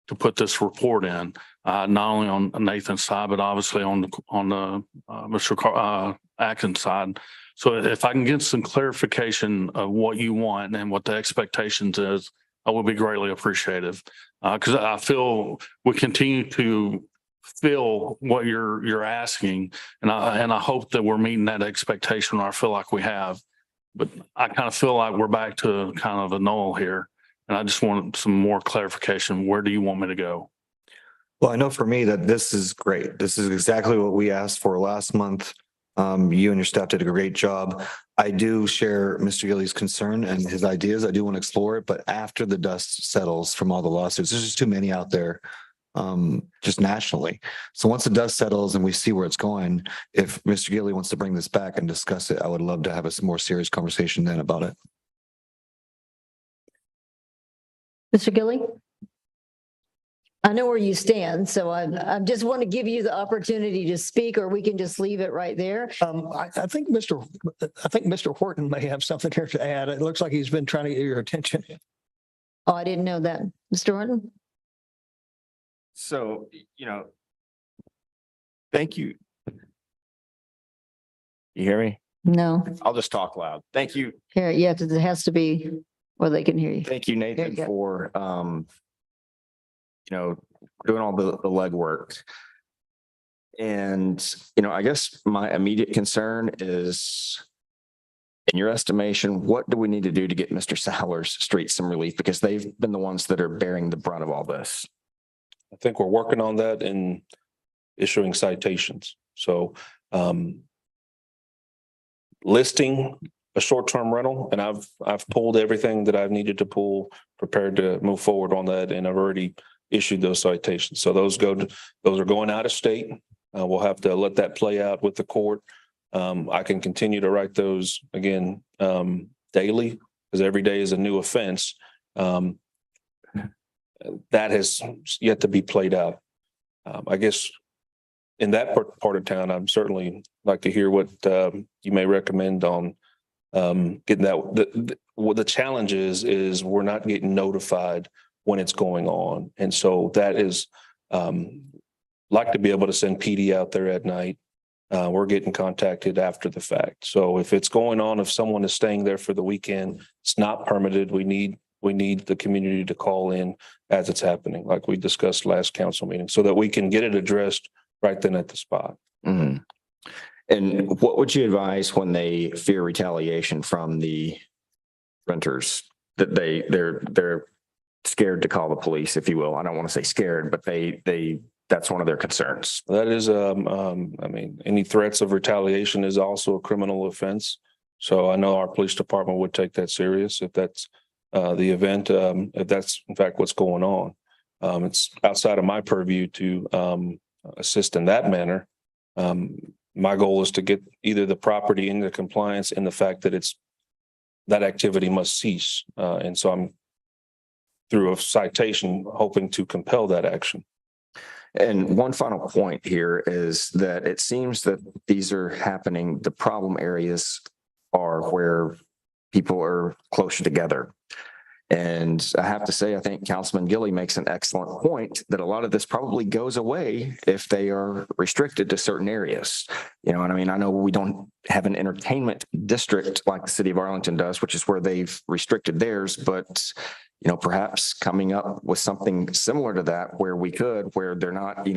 to put this report in, not only on Nathan's side, but obviously on the Mr. Atkins side. So if I can get some clarification of what you want and what the expectations is, I will be greatly appreciative. Because I feel we continue to feel what you're asking, and I hope that we're meeting that expectation, or I feel like we have. But I kind of feel like we're back to kind of a null here. And I just want some more clarification. Where do you want me to go? Well, I know for me that this is great. This is exactly what we asked for last month. You and your staff did a great job. I do share Mr. Gilly's concern and his ideas. I do want to explore it, but after the dust settles from all the lawsuits, there's just too many out there, just nationally. So once the dust settles and we see where it's going, if Mr. Gilly wants to bring this back and discuss it, I would love to have a more serious conversation then about it. Mr. Gilly? I know where you stand, so I just want to give you the opportunity to speak, or we can just leave it right there. I think Mr. Horton may have something here to add. It looks like he's been trying to get your attention. Oh, I didn't know that. Mr. Horton? So, thank you. You hear me? No. I'll just talk loud. Thank you. Here, yeah, it has to be where they can hear you. Thank you, Nathan, There you for, doing all the legwork. And, I guess my immediate concern is, in your estimation, what do we need to do to get Mr. Saller's street some relief? Because they've been the ones that are bearing the brunt of all this. I think we're working on that and issuing citations. So, listing a short-term rental, and I've pulled everything that I've needed to pull, prepared to move forward on that, and I've already issued those citations. So those are going out of state. We'll have to let that play out with the court. I can continue to write those again daily, because every day is a new offense. That has yet to be played out. I guess in that part of town, I'm certainly like to hear what you may recommend on getting that. What the challenge is we're not getting notified when it's going on. And so that is like to be able to send PD out there at night. We're getting contacted after the fact. So if it's going on, if someone is staying there for the weekend, it's not permitted. We need the community to call in as it's happening, like we discussed last council meeting, so that we can get it addressed right then at the spot. Mm-hmm. And what would you advise when they fear retaliation from the renters, that they're scared to call the police, if you will? I don't want to say scared, but that's one of their concerns. That is, any threats of retaliation is also a criminal offense. So I know our police department would take that serious if that's the event, if that's in fact what's going on. It's outside of my purview to assist in that manner. My goal is to get either the property into compliance and the fact that that activity must cease. And so I'm, through a citation, hoping to compel that action. And one final point here is that it seems that these are happening, the problem areas are where people are closer together. And I have to say, I think Councilman Gilly makes an excellent point that a lot of this probably goes away if they are restricted to certain areas. You know what I mean? I know we don't have an entertainment district like the city of Arlington does, which is where they've restricted theirs, but perhaps coming up with something similar to that where they're not,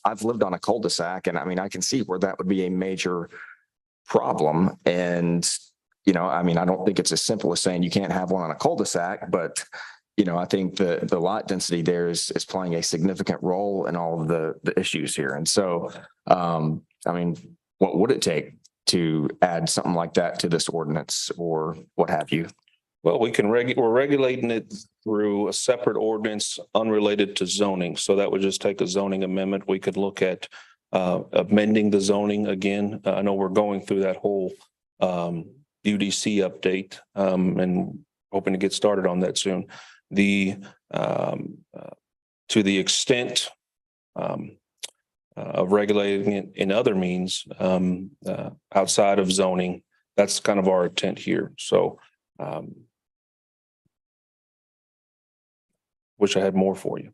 I've lived on a cul-de-sac, and I can see where that would be a major problem. And I don't think it's as simple as saying you can't have one on a cul-de-sac, but I think the lot density there is playing a significant role in all of the issues here. And so, what would it take to add something like that to this ordinance or what have you? Well, we're regulating it through a separate ordinance unrelated to zoning. So that would just take a zoning amendment. We could look at amending the zoning again. I know we're going through that whole UDC update and hoping to get started on that soon. To the extent of regulating it in other means outside of zoning, that's kind of our intent here. So wish I had more for you.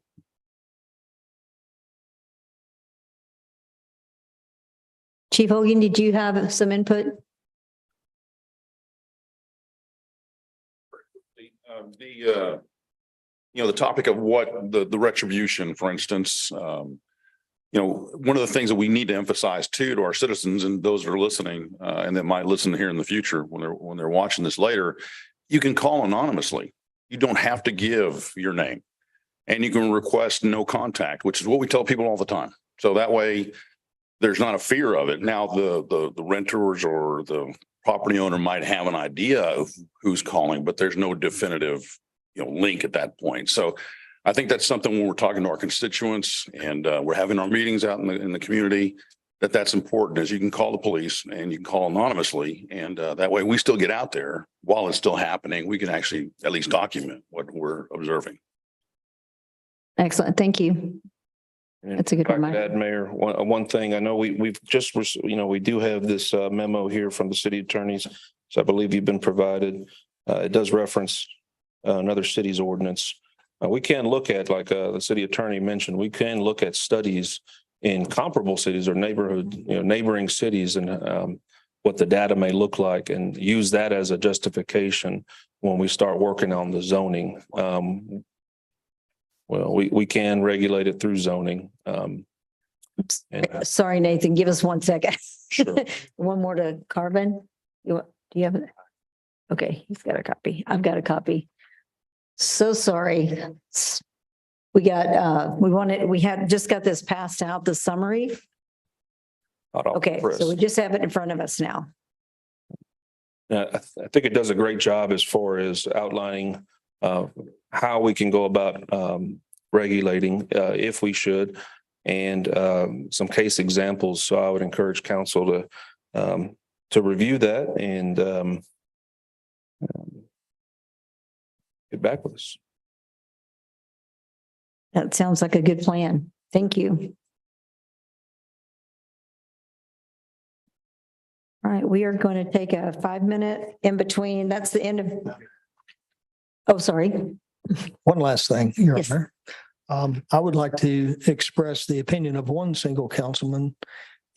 Chief Hogan, did you have some input? The topic of what the retribution, for instance, one of the things that we need to emphasize too to our citizens and those that are listening, and that might listen here in the future when they're watching this later, you can call anonymously. You don't have to give your name, and you can request no contact, which is what we tell people all the time. So that way there's not a fear of it. Now, the renters or the property owner might have an idea of who's calling, but there's no definitive, link at that point. So I think that's something when we're talking to our constituents and we're having our meetings out in the community, that's important, is you can call the police and you can call anonymously. And that way we still get out there while it's still happening. We can actually at least document what we're observing. Excellent. Thank you. That's a good If I could reminder. add, Mayor, one thing, I know we've just, we do have this memo here from the city attorneys. So I believe you've been provided. It does reference another city's ordinance. We can look at, like the city attorney mentioned, we can look at studies in comparable cities or neighboring cities and what the data may look like and use that as a justification when we start working on the zoning. Well, we can regulate it through zoning. And Sorry, Nathan, give us 1 second. Sure. One more to Carvin. Do you have it? Okay, he's got a copy. I've got a copy. So sorry. We had just got this passed out, the summary. not all Okay, press. so we just have it in front of us now. I think it does a great job as far as outlining how we can go about regulating if we should, and some case examples. So I would encourage council to review that and get back with us. That sounds like a good plan. Thank you. All right, we are going to take a 5-minute in between. That's the end of. Oh, sorry. One last thing, Your Yes. Honor. I would like to express the opinion of one single councilman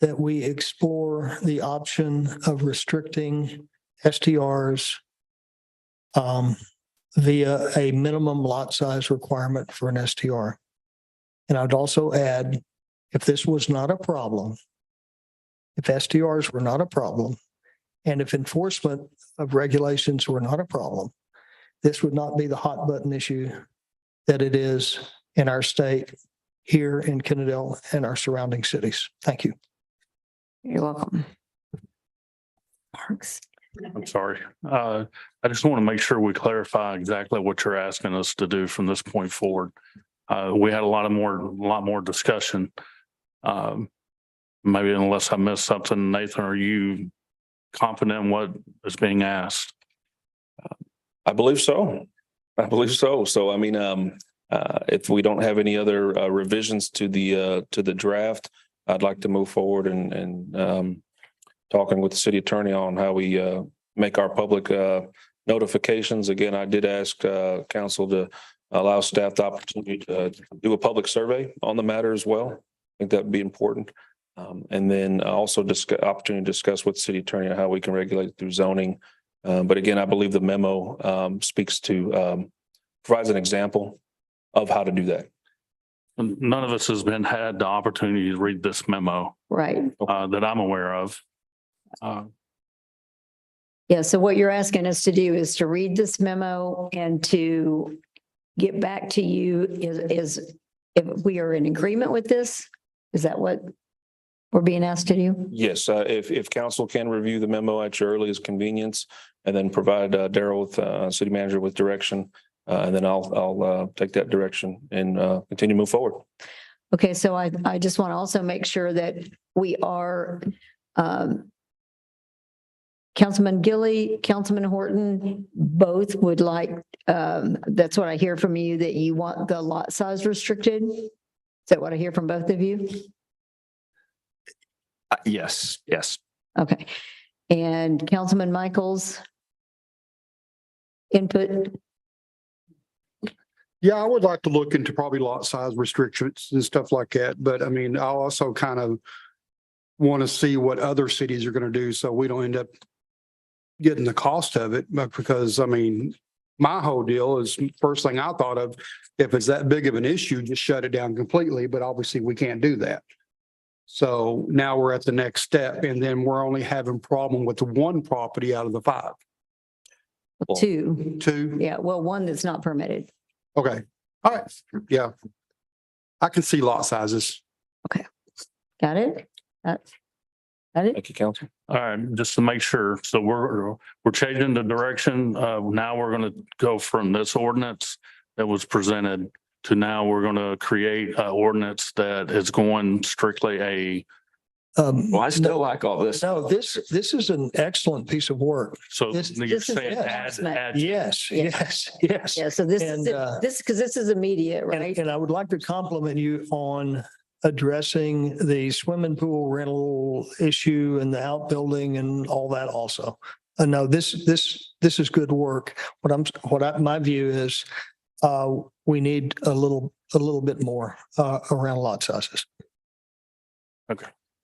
that we explore the option of restricting STRs via a minimum lot size requirement for an STR. And I'd also add, if this was not a problem, if STRs were not a problem, and if enforcement of regulations were not a problem, this would not be the hot button issue that it is in our state, here in Kennedale and our surrounding cities. Thank you. You're welcome. Marks. I'm sorry. I just want to make sure we clarify exactly what you're asking us to do from this point forward. We had a lot more discussion. Maybe unless I missed something, Nathan, are you confident in what is being asked? I believe so. So, I mean, if we don't have any other revisions to the draft, I'd like to move forward and talking with the city attorney on how we make our public notifications. Again, I did ask council to allow staff the opportunity to do a public survey on the matter as well. I think that would be important. And then also opportunity to discuss with the city attorney on how we can regulate through zoning. But again, I believe the memo speaks to provides an example of how to do that. None of us has had the opportunity to read this memo Right. that I'm aware of. Yeah, so what you're asking us to do is to read this memo and to get back to you is if we are in agreement with this? Is that what we're being asked to do? Yes, if council can review the memo at your earliest convenience and then provide Daryl with city manager with direction, and then I'll take that direction and continue to move forward. Okay, so I just want to also make sure that we are Councilman Gilly, Councilman Horton, both would like, that's what I hear from you, that you want the lot size restricted. Is that what I hear from both of you? Yes. Okay. And Councilman Michaels? Input? Yeah, I would like to look into probably lot size restrictions and stuff like that. But I mean, I'll also kind of want to see what other cities are going to do, so we don't end up getting the cost of it. But because, I mean, my whole deal is, first thing I thought of, if it's that big of an issue, just shut it down completely, but obviously we can't do that. So now we're at the next step, and then we're only having problem with the one property out of the 5. Two, Two? yeah, well, one that's not permitted. Okay, all right, yeah. I can see lot sizes. Got it? Got it? Thank you, Council. All right, just to make sure. So we're changing the direction. Now we're going to go from this ordinance that was presented to now we're going to create an ordinance that is going strictly a, Well, I still like all this. No, this is an excellent piece of work. so This- you're this is saying an add, enhancement. add. Yes, Yeah. yes, yes. Yeah, so this is, And, this, because this is immediate, And, right? and I would like to compliment you on addressing the swimming pool rental issue and the outbuilding and all that also. No, this is good work. My view is, we need a little bit more, around lot sizes.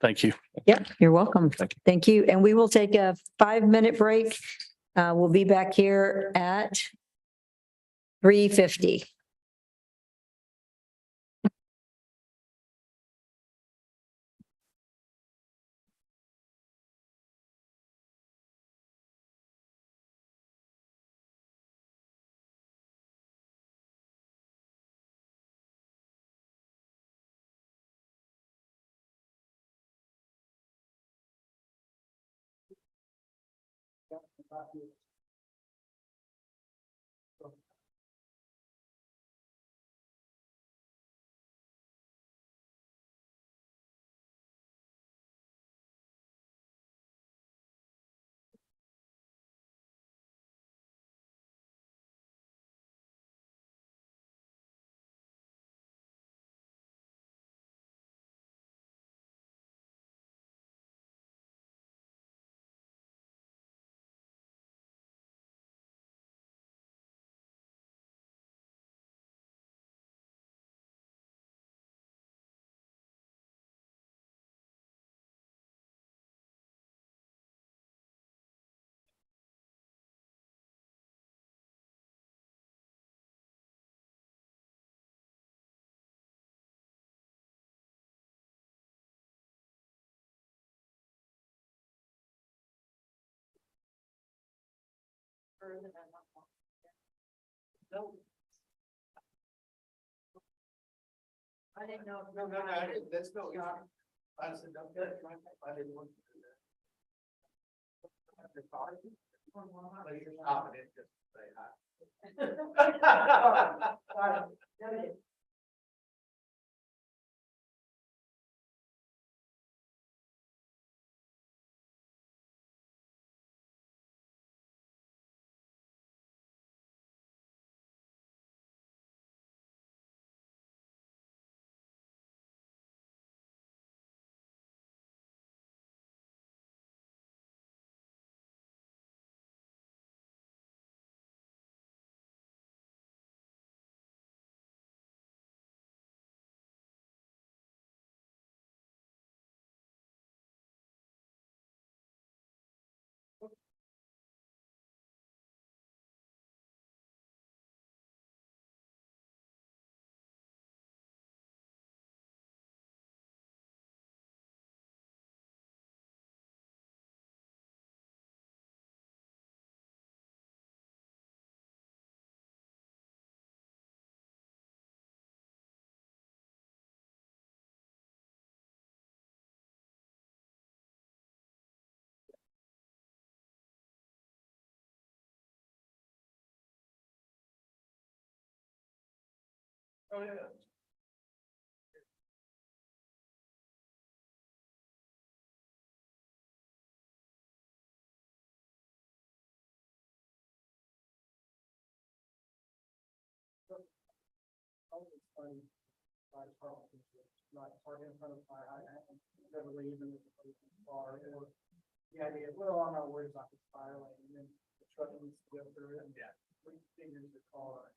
Thank you. Yep, you're welcome. Thank you. And we will take a 5-minute break. We'll be back here at 3:50. I didn't know. No, I didn't. That's no. I said, don't get it. I didn't want to do that. Oh, yeah. Yeah, well, I'm not worried about the spiraling and then the truck needs to go through it. Yeah. We figure the car.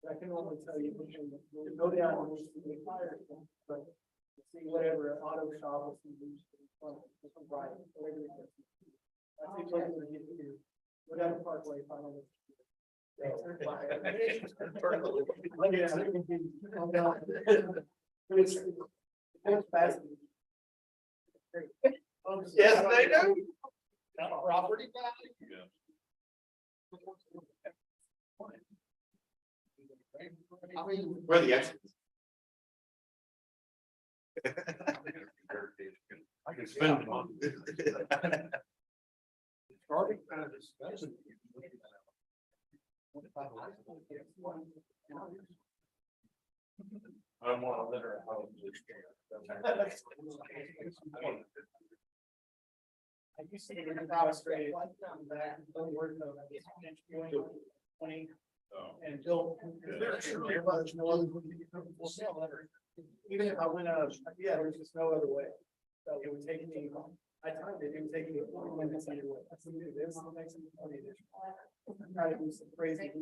I can only tell you, go down and see fire, but see whatever auto shop or something. Right. That's the place to get to, whatever parkway, finally. It's fast. Yes, they do. Property value. Where the exits? I can spend it on. Starting kind of discussing. I'm one of their. I used to be in the straight. Don't worry about it. 20. And Bill, there was no other. Even if I went out, yeah, there's just no other way. So it would take me, I timed it, it would take me 40 minutes either way. I said, "Dude, this makes me funny. I'm trying to do some crazy.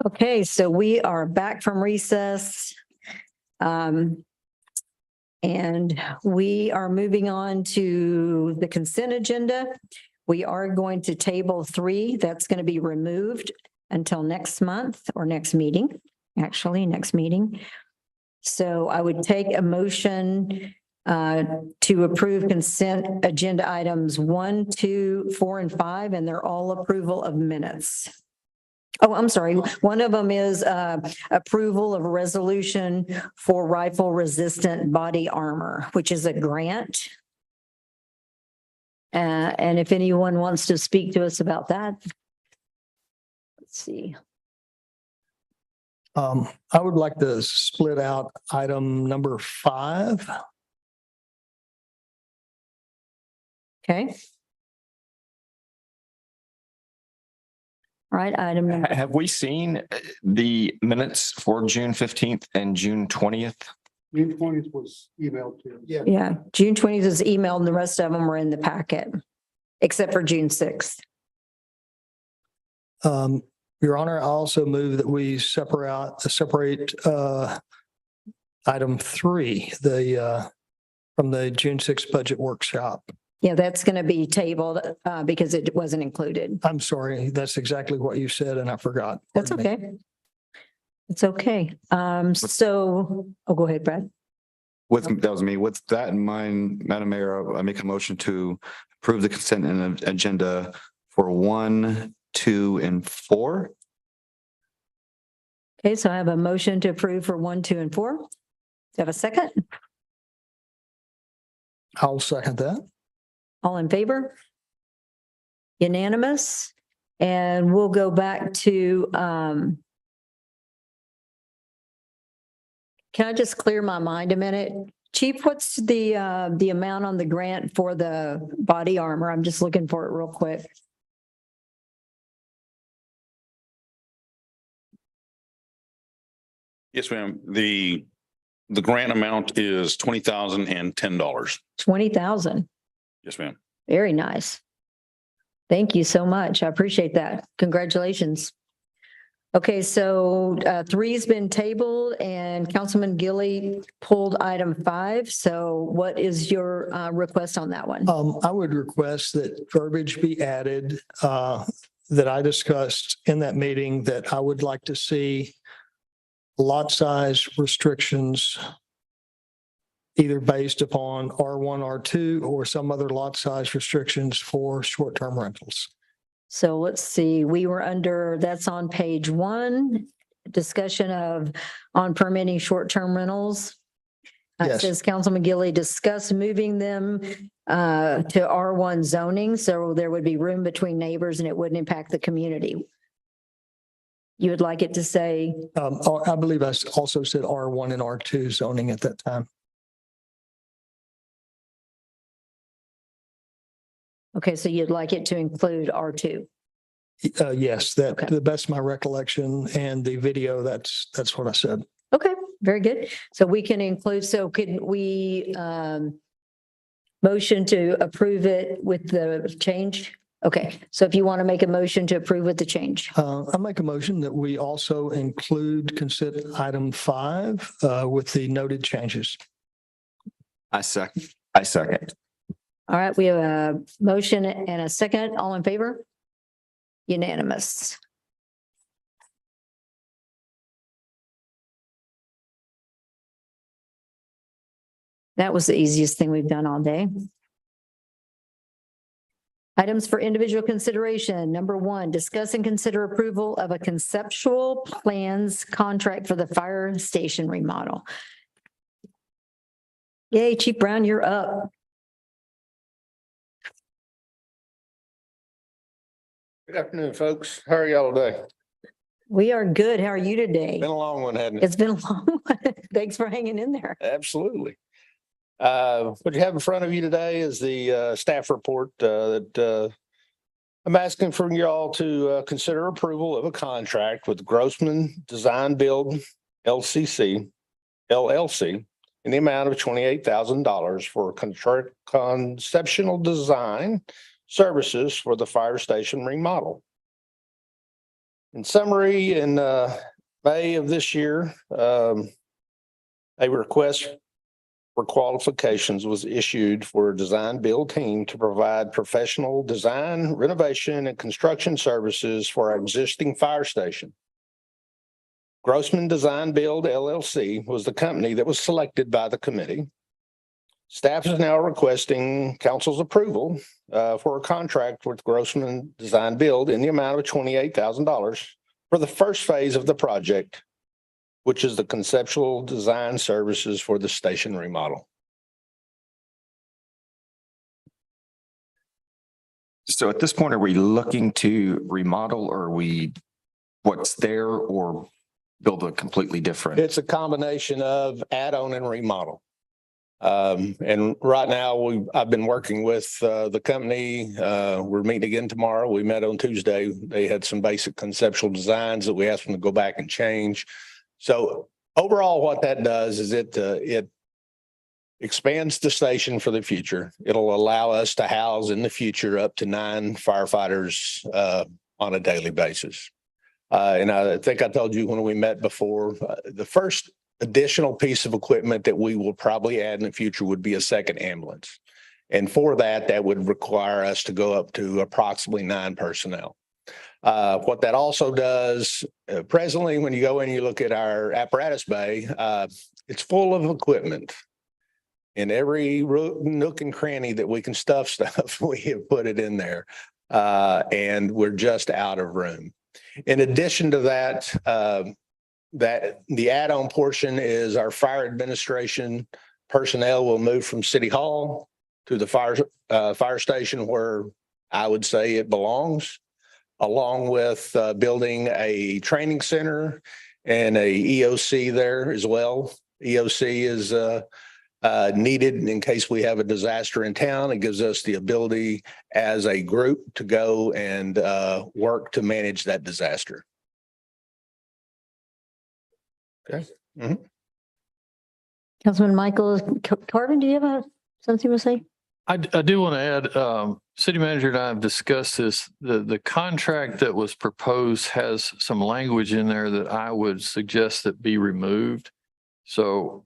Okay, so we are back from recess. And we are moving on to the consent agenda. We are going to table 3. That's going to be removed until next month or next meeting, actually next meeting. So I would take a motion to approve consent agenda items 1, 2, 4, and 5, and they're all approval of minutes. Oh, I'm sorry. One of them is approval of a resolution for rifle resistant body armor, which is a grant. And if anyone wants to speak to us about that. Let's see. I would like to split out item number 5. Okay. All right, item number, Have we seen the minutes for June 15th and June 20th? June 20th was emailed to. Yeah. yeah, June 20th is emailed and the rest of them were in the packet, except for June 6th. Your Honor, I also move that we separate item 3, from the June 6th budget workshop. Yeah, that's going to be tabled because it wasn't included. I'm sorry, that's exactly what you said and I forgot. That's Pardon me. okay. It's okay. So, oh, go ahead, Brad. That was me. With that in mind, Madam Mayor, I make a motion to approve the consent and agenda for 1, 2, and 4. Okay, so I have a motion to approve for 1, 2, and 4. Do you have a second? I'll second that. All in favor? Unanimous. And we'll go back to, can I just clear my mind a minute? Chief, what's the amount on the grant for the body armor? I'm just looking for it real quick. Yes, ma'am. The grant amount is $20,010. 20,000. Yes, ma'am. Very nice. Thank you so much. I appreciate that. Congratulations. Okay, so 3's been tabled and Councilman Gilly pulled item 5. So what is your request on that one? I would request that verbiage be added that I discussed in that meeting, that I would like to see lot size restrictions either based upon R1, R2, or some other lot size restrictions for short-term rentals. So let's see, we were under, that's on page 1, discussion of on permitting short-term rentals. It Yes. says Councilman Gilly discuss moving them to R1 zoning, so there would be room between neighbors and it wouldn't impact the community. You would like it to say, I believe I also said R1 and R2 zoning at that time. okay, so you'd like it to include R2. Yes, that, Okay. to the best of my recollection and the video, that's what I said. Okay, very good. So we can include, so could we motion to approve it with the change? Okay, so if you want to make a motion to approve with the change. I make a motion that we also include consent item 5 with the noted changes. I second. All right, we have a motion and a second. All in favor? Unanimous. That was the easiest thing we've done all day. Items for individual consideration. Number 1, discuss and consider approval of a conceptual plans contract for the fire station remodel. Yay, Chief Brown, you're up. Good afternoon, folks. How are y'all today? We are good. How are you today? Been a long one, hadn't it? It's been a long one. Thanks for hanging in there. Absolutely. What you have in front of you today is the staff report that I'm asking for y'all to consider approval of a contract with Grossman Design Build LLC in the amount of $28,000 for conceptual design services for the fire station remodel. In summary, in May of this year, a request for qualifications was issued for a design build team to provide professional design, renovation, and construction services for our existing fire station. Grossman Design Build LLC was the company that was selected by the committee. Staff is now requesting council's approval for a contract with Grossman Design Build in the amount of $28,000 for the first phase of the project, which is the conceptual design services for the station remodel. So at this point, are we looking to remodel, or are we what's there, or build a completely different? It's a combination of add-on and remodel. And right now I've been working with the company. We're meeting again tomorrow. We met on Tuesday. They had some basic conceptual designs that we asked them to go back and change. So overall, what that does is it expands the station for the future. It'll allow us to house in the future up to 9 firefighters on a daily basis. And I think I told you when we met before, the first additional piece of equipment that we will probably add in the future would be a second ambulance. And for that, that would require us to go up to approximately 9 personnel. What that also does, presently, when you go in, you look at our apparatus bay, it's full of equipment. In every nook and cranny that we can stuff stuff, we have put it in there. And we're just out of room. In addition to that, that the add-on portion is our fire administration personnel will move from City Hall to the fire station where I would say it belongs, along with building a training center and a EOC there as well. EOC is needed in case we have a disaster in town. It gives us the ability as a group to go and work to manage that disaster. Okay. Mm-hmm. Councilman Michael Carvin, do you have something to say? I do want to add, city manager and I have discussed this. The contract that was proposed has some language in there that I would suggest that be removed. So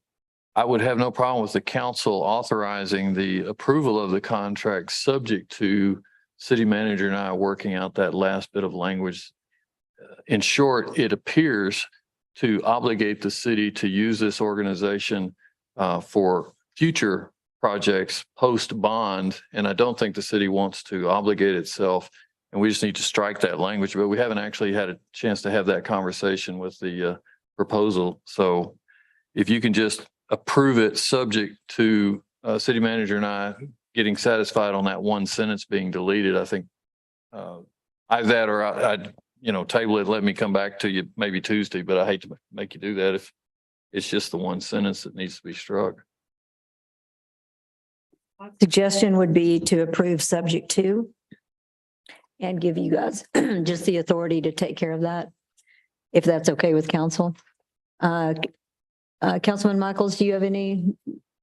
I would have no problem with the council authorizing the approval of the contract subject to city manager and I working out that last bit of language. In short, it appears to obligate the city to use this organization for future projects post bond. And I don't think the city wants to obligate itself. And we just need to strike that language, but we haven't actually had a chance to have that conversation with the proposal. So if you can just approve it subject to city manager and I getting satisfied on that one sentence being deleted, I think either that or I'd table it, let me come back to you maybe Tuesday, but I hate to make you do that if it's just the one sentence that needs to be struck. Suggestion would be to approve subject to and give you guys just the authority to take care of that, if that's okay with council. Councilman Michaels, do you have any?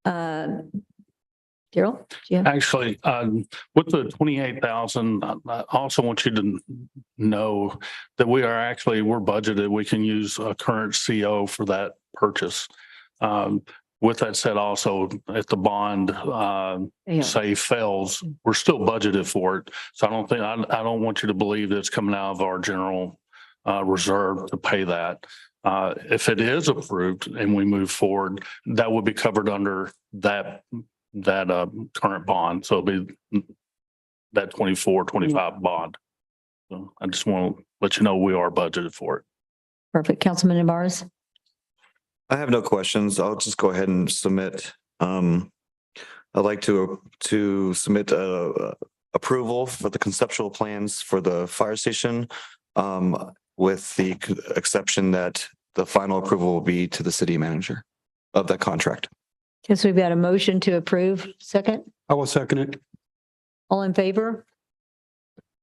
Daryl? Actually, with the 28,000, I also want you to know that we're budgeted. We can use a current CO for that purchase. With that said, also if the bond say fails, we're still budgeted for it. So I don't want you to believe that it's coming out of our general reserve to pay that. If it is approved and we move forward, that would be covered under that current bond. So it'll be that 24-25 bond. So I just want to let you know we are budgeted for it. Perfect. Councilman Navarez? I have no questions. I'll just go ahead and submit. I'd like to submit approval for the conceptual plans for the fire station, with the exception that the final approval will be to the city manager of that contract. Okay, so we've got a motion to approve. Second? I will second it. All in favor?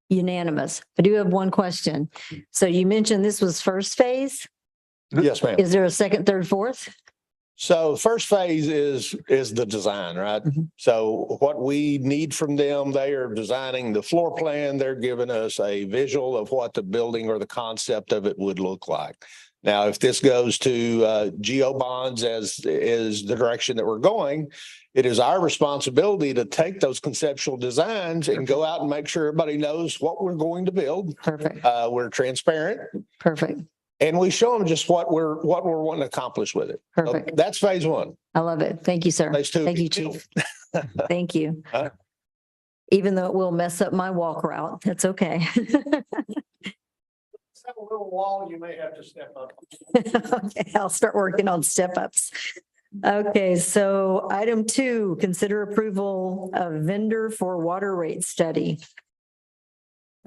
Unanimous. I do have one question. So you mentioned this was first phase. Yes, ma'am. Is there a second, third, fourth? So first phase is the design, right? Mm-hmm. So what we need from them, they are designing the floor plan. They're giving us a visual of what the building or the concept of it would look like. Now, if this goes to GO bonds as is the direction that we're going, it is our responsibility to take those conceptual designs and go out and make sure everybody knows what we're going to build. Perfect. We're transparent. Perfect. And we show them just what we're wanting to accomplish with it. Perfect. So that's phase one. I love it. Thank you, sir. Phase two. Thank you, Chief. Thank you. Huh? Even though it will mess up my walk route, that's okay. Have a little wall, you may have to step up. Okay, I'll start working on step ups. Okay, so item 2, consider approval of vendor for water rate study.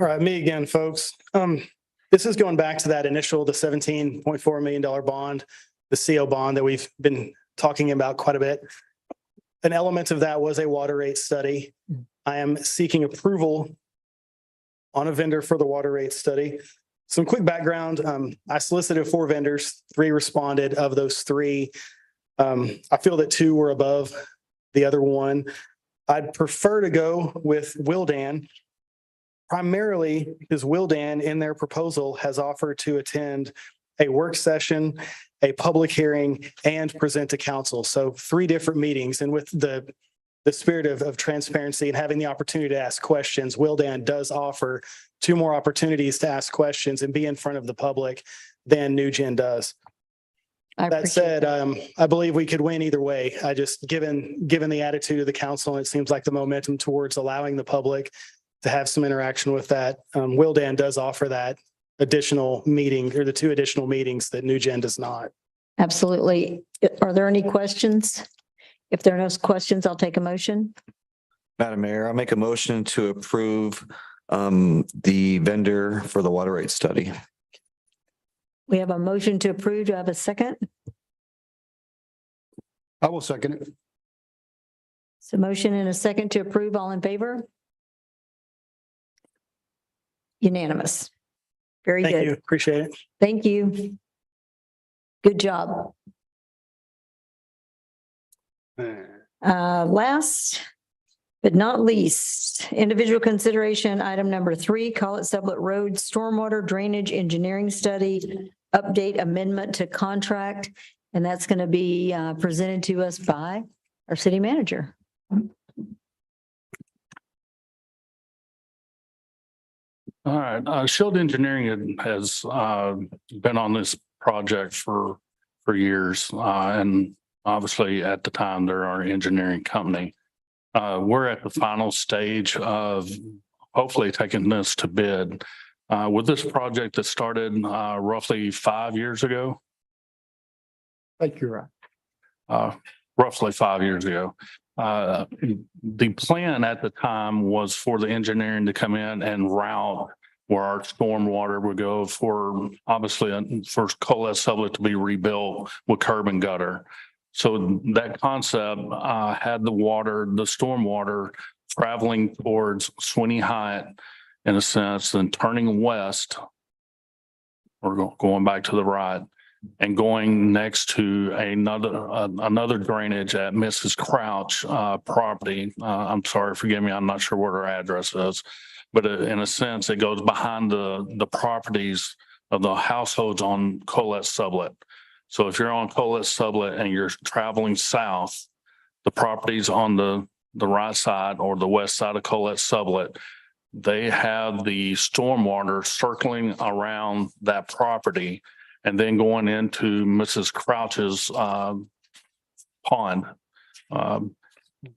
All right, me again, folks. This is going back to that initial, the $17.4 million bond, the CO bond that we've been talking about quite a bit. An element of that was a water rate study. I am seeking approval on a vendor for the water rate study. Some quick background. I solicited 4 vendors, 3 responded. Of those 3, I feel that 2 were above the other one. I'd prefer to go with Wildan, primarily because Wildan in their proposal has offered to attend a work session, a public hearing, and present to council. So 3 different meetings. And with the spirit of transparency and having the opportunity to ask questions, Wildan does offer 2 more opportunities to ask questions and be in front of the public than New Gen does. I That appreciate said, I believe we could win either way. I just, given the attitude of the council, and it seems like the momentum towards allowing the public to have some interaction with that, Wildan does offer that additional meeting, or the 2 additional meetings that New Gen does not. Absolutely. Are there any questions? If there are no questions, I'll take a motion. Madam Mayor, I'll make a motion to approve the vendor for the water rate study. We have a motion to approve. Do I have a second? I will second it. So motion and a second to approve. All in favor? Unanimous. Very Thank good. you. Appreciate it. Thank you. Good job. Last but not least, individual consideration, item number 3, College Sublette Road Stormwater Drainage Engineering Study, update amendment to contract. And that's going to be presented to us by our city manager. All right, Shield Engineering has been on this project for years, and obviously at the time they're our engineering company. We're at the final stage of hopefully taking this to bid. With this project that started roughly 5 years ago. I think you're right. Roughly 5 years ago. The plan at the time was for the engineering to come in and route where our stormwater would go for, obviously, for Colette Sublette to be rebuilt with curb and gutter. So that concept had the stormwater traveling towards Sweeney Heights in a sense, then turning west or going back to the right and going next to another drainage at Mrs. Crouch property. I'm sorry, forgive me, I'm not sure what her address is, but in a sense, it goes behind the properties of the households on Colette Sublette. So if you're on Colette Sublette and you're traveling south, the properties on the right side or the west side of Colette Sublette, they have the stormwater circling around that property and then going into Mrs. Crouch's pond,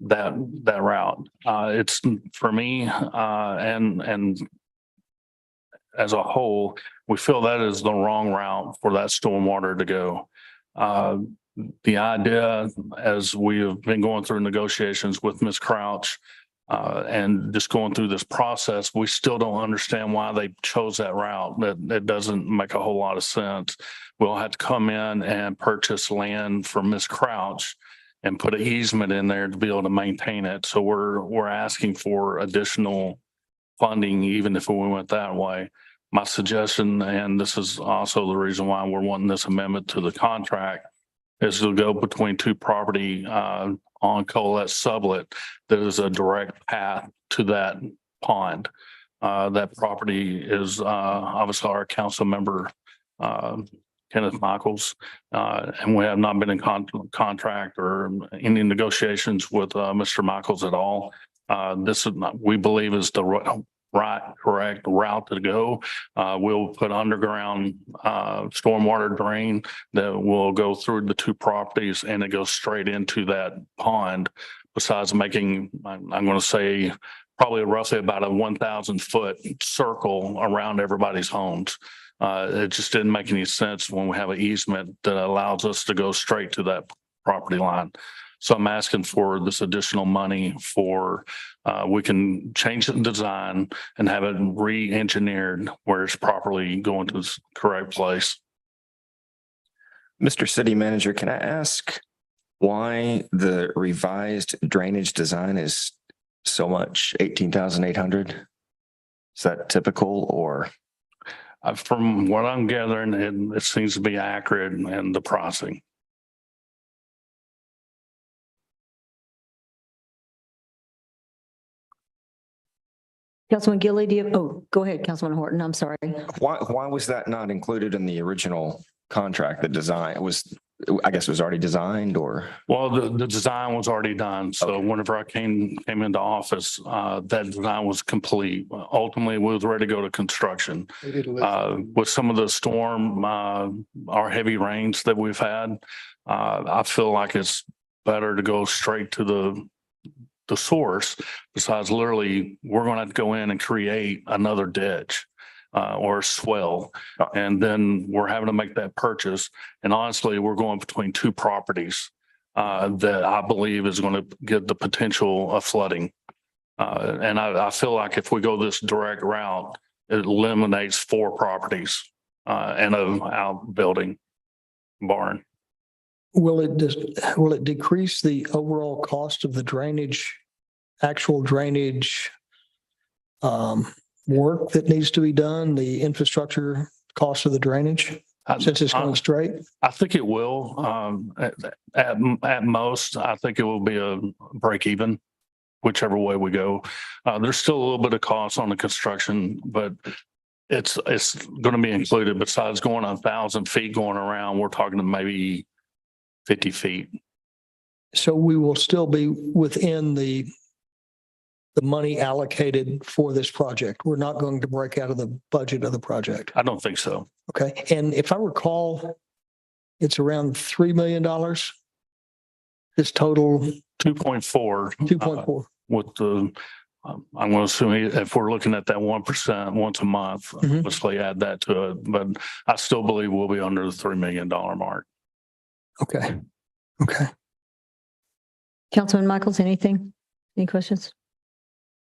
that route. It's for me and as a whole, we feel that is the wrong route for that stormwater to go. The idea, as we have been going through negotiations with Ms. Crouch and just going through this process, we still don't understand why they chose that route. That doesn't make a whole lot of sense. We'll have to come in and purchase land from Ms. Crouch and put an easement in there to be able to maintain it. So we're asking for additional funding, even if we went that way. My suggestion, and this is also the reason why we're wanting this amendment to the contract, is to go between 2 property on Colette Sublette that is a direct path to that pond. That property is obviously our council member, Kenneth Michaels, and we have not been in contract or any negotiations with Mr. Michaels at all. This is we believe is the correct route to go. We'll put underground stormwater drain that will go through the 2 properties and it goes straight into that pond. Besides making, I'm going to say probably roughly about a 1,000 foot circle around everybody's homes. It just didn't make any sense when we have an easement that allows us to go straight to that property line. So I'm asking for this additional money for, we can change the design and have it re-engineered where it's properly going to the correct place. Mr. City Manager, can I ask, why the revised drainage design is so much, 18,800? Is that typical or? From what I'm gathering, it seems to be accurate in the pricing. Councilman Gilly, do you, oh, go ahead, Councilman Horton. I'm sorry. Why was that not included in the original contract? The design I guess it was already designed or? Well, the design was already done. So whenever I came into office, that design was complete. Ultimately, we was ready to go to construction. They didn't listen. With some of the storm, our heavy rains that we've had, I feel like it's better to go straight to the source. Besides, literally, we're going to have to go in and create another ditch or a swell. And then we're having to make that purchase. And honestly, we're going between two properties that I believe is going to get the potential of flooding. And I feel like if we go this direct route, it eliminates 4 properties and an outbuilding barn. Will it decrease the overall cost of the drainage, actual drainage work that needs to be done, the infrastructure cost of the drainage, since it's going straight? I think it will. At most, I think it will be a break even, whichever way we go. There's still a little bit of cost on the construction, but it's going to be included. Besides going 1,000 feet going around, we're talking to maybe 50 feet. So we will still be within the money allocated for this project. We're not going to break out of the budget of the project. I don't think so. Okay. And if I recall, it's around $3 million. This total 2.4. 2.4. With the, I'm going to assume if we're looking at that 1% once a month, obviously add that to it. But I still believe we'll be under the $3 million mark. Okay. Okay. Councilman Michaels, anything? Any questions?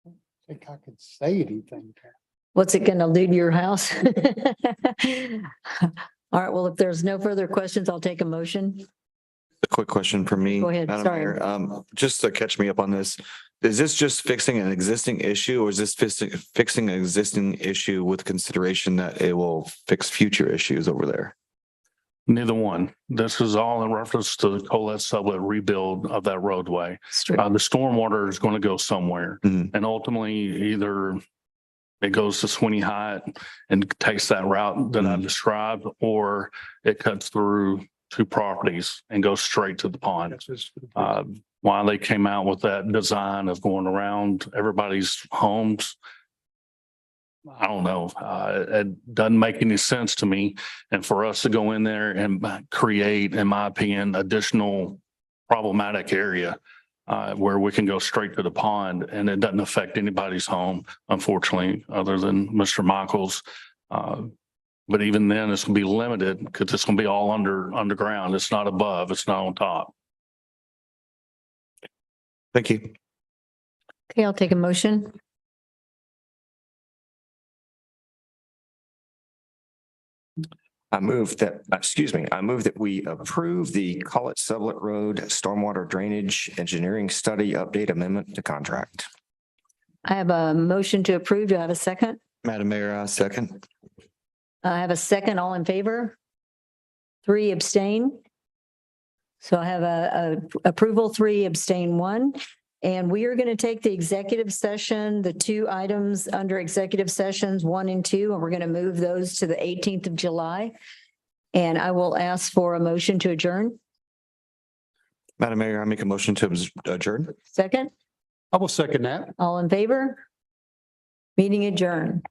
I think I could say anything. What's it gonna do to your house? All right, well, if there's no further questions, I'll take a motion. A quick question for me. Go ahead, Madam sorry. Mayor. Just to catch me up on this, is this just fixing an existing issue or is this fixing an existing issue with consideration that it will fix future issues over there? Neither one. This is all in reference to the Colette Sublet rebuild of that roadway. The stormwater is going to go somewhere and ultimately either it goes to Sweeney Height and takes that route that I described, or it cuts through 2 properties and goes straight to the pond. Why they came out with that design of going around everybody's homes, I don't know. It doesn't make any sense to me. And for us to go in there and create, in my opinion, additional problematic area where we can go straight to the pond and it doesn't affect anybody's home, unfortunately, other than Mr. Michael's. But even then, it's going to be limited because it's going to be all underground. It's not above. It's not on top. Thank you. Okay, I'll take a motion. I move that we approve the College Sublet Road Stormwater Drainage Engineering Study Update Amendment to Contract. I have a motion to approve. Do I have a second? Madam Mayor, second. I have a second. All in favor? 3 abstain. So I have a approval, 3 abstain, 1. And we are going to take the executive session, the 2 items under executive sessions 1 and 2, and we're going to move those to the 18th of July. And I will ask for a motion to adjourn. Madam Mayor, I make a motion to adjourn. Second, I will second that. all in favor? Meeting adjourned.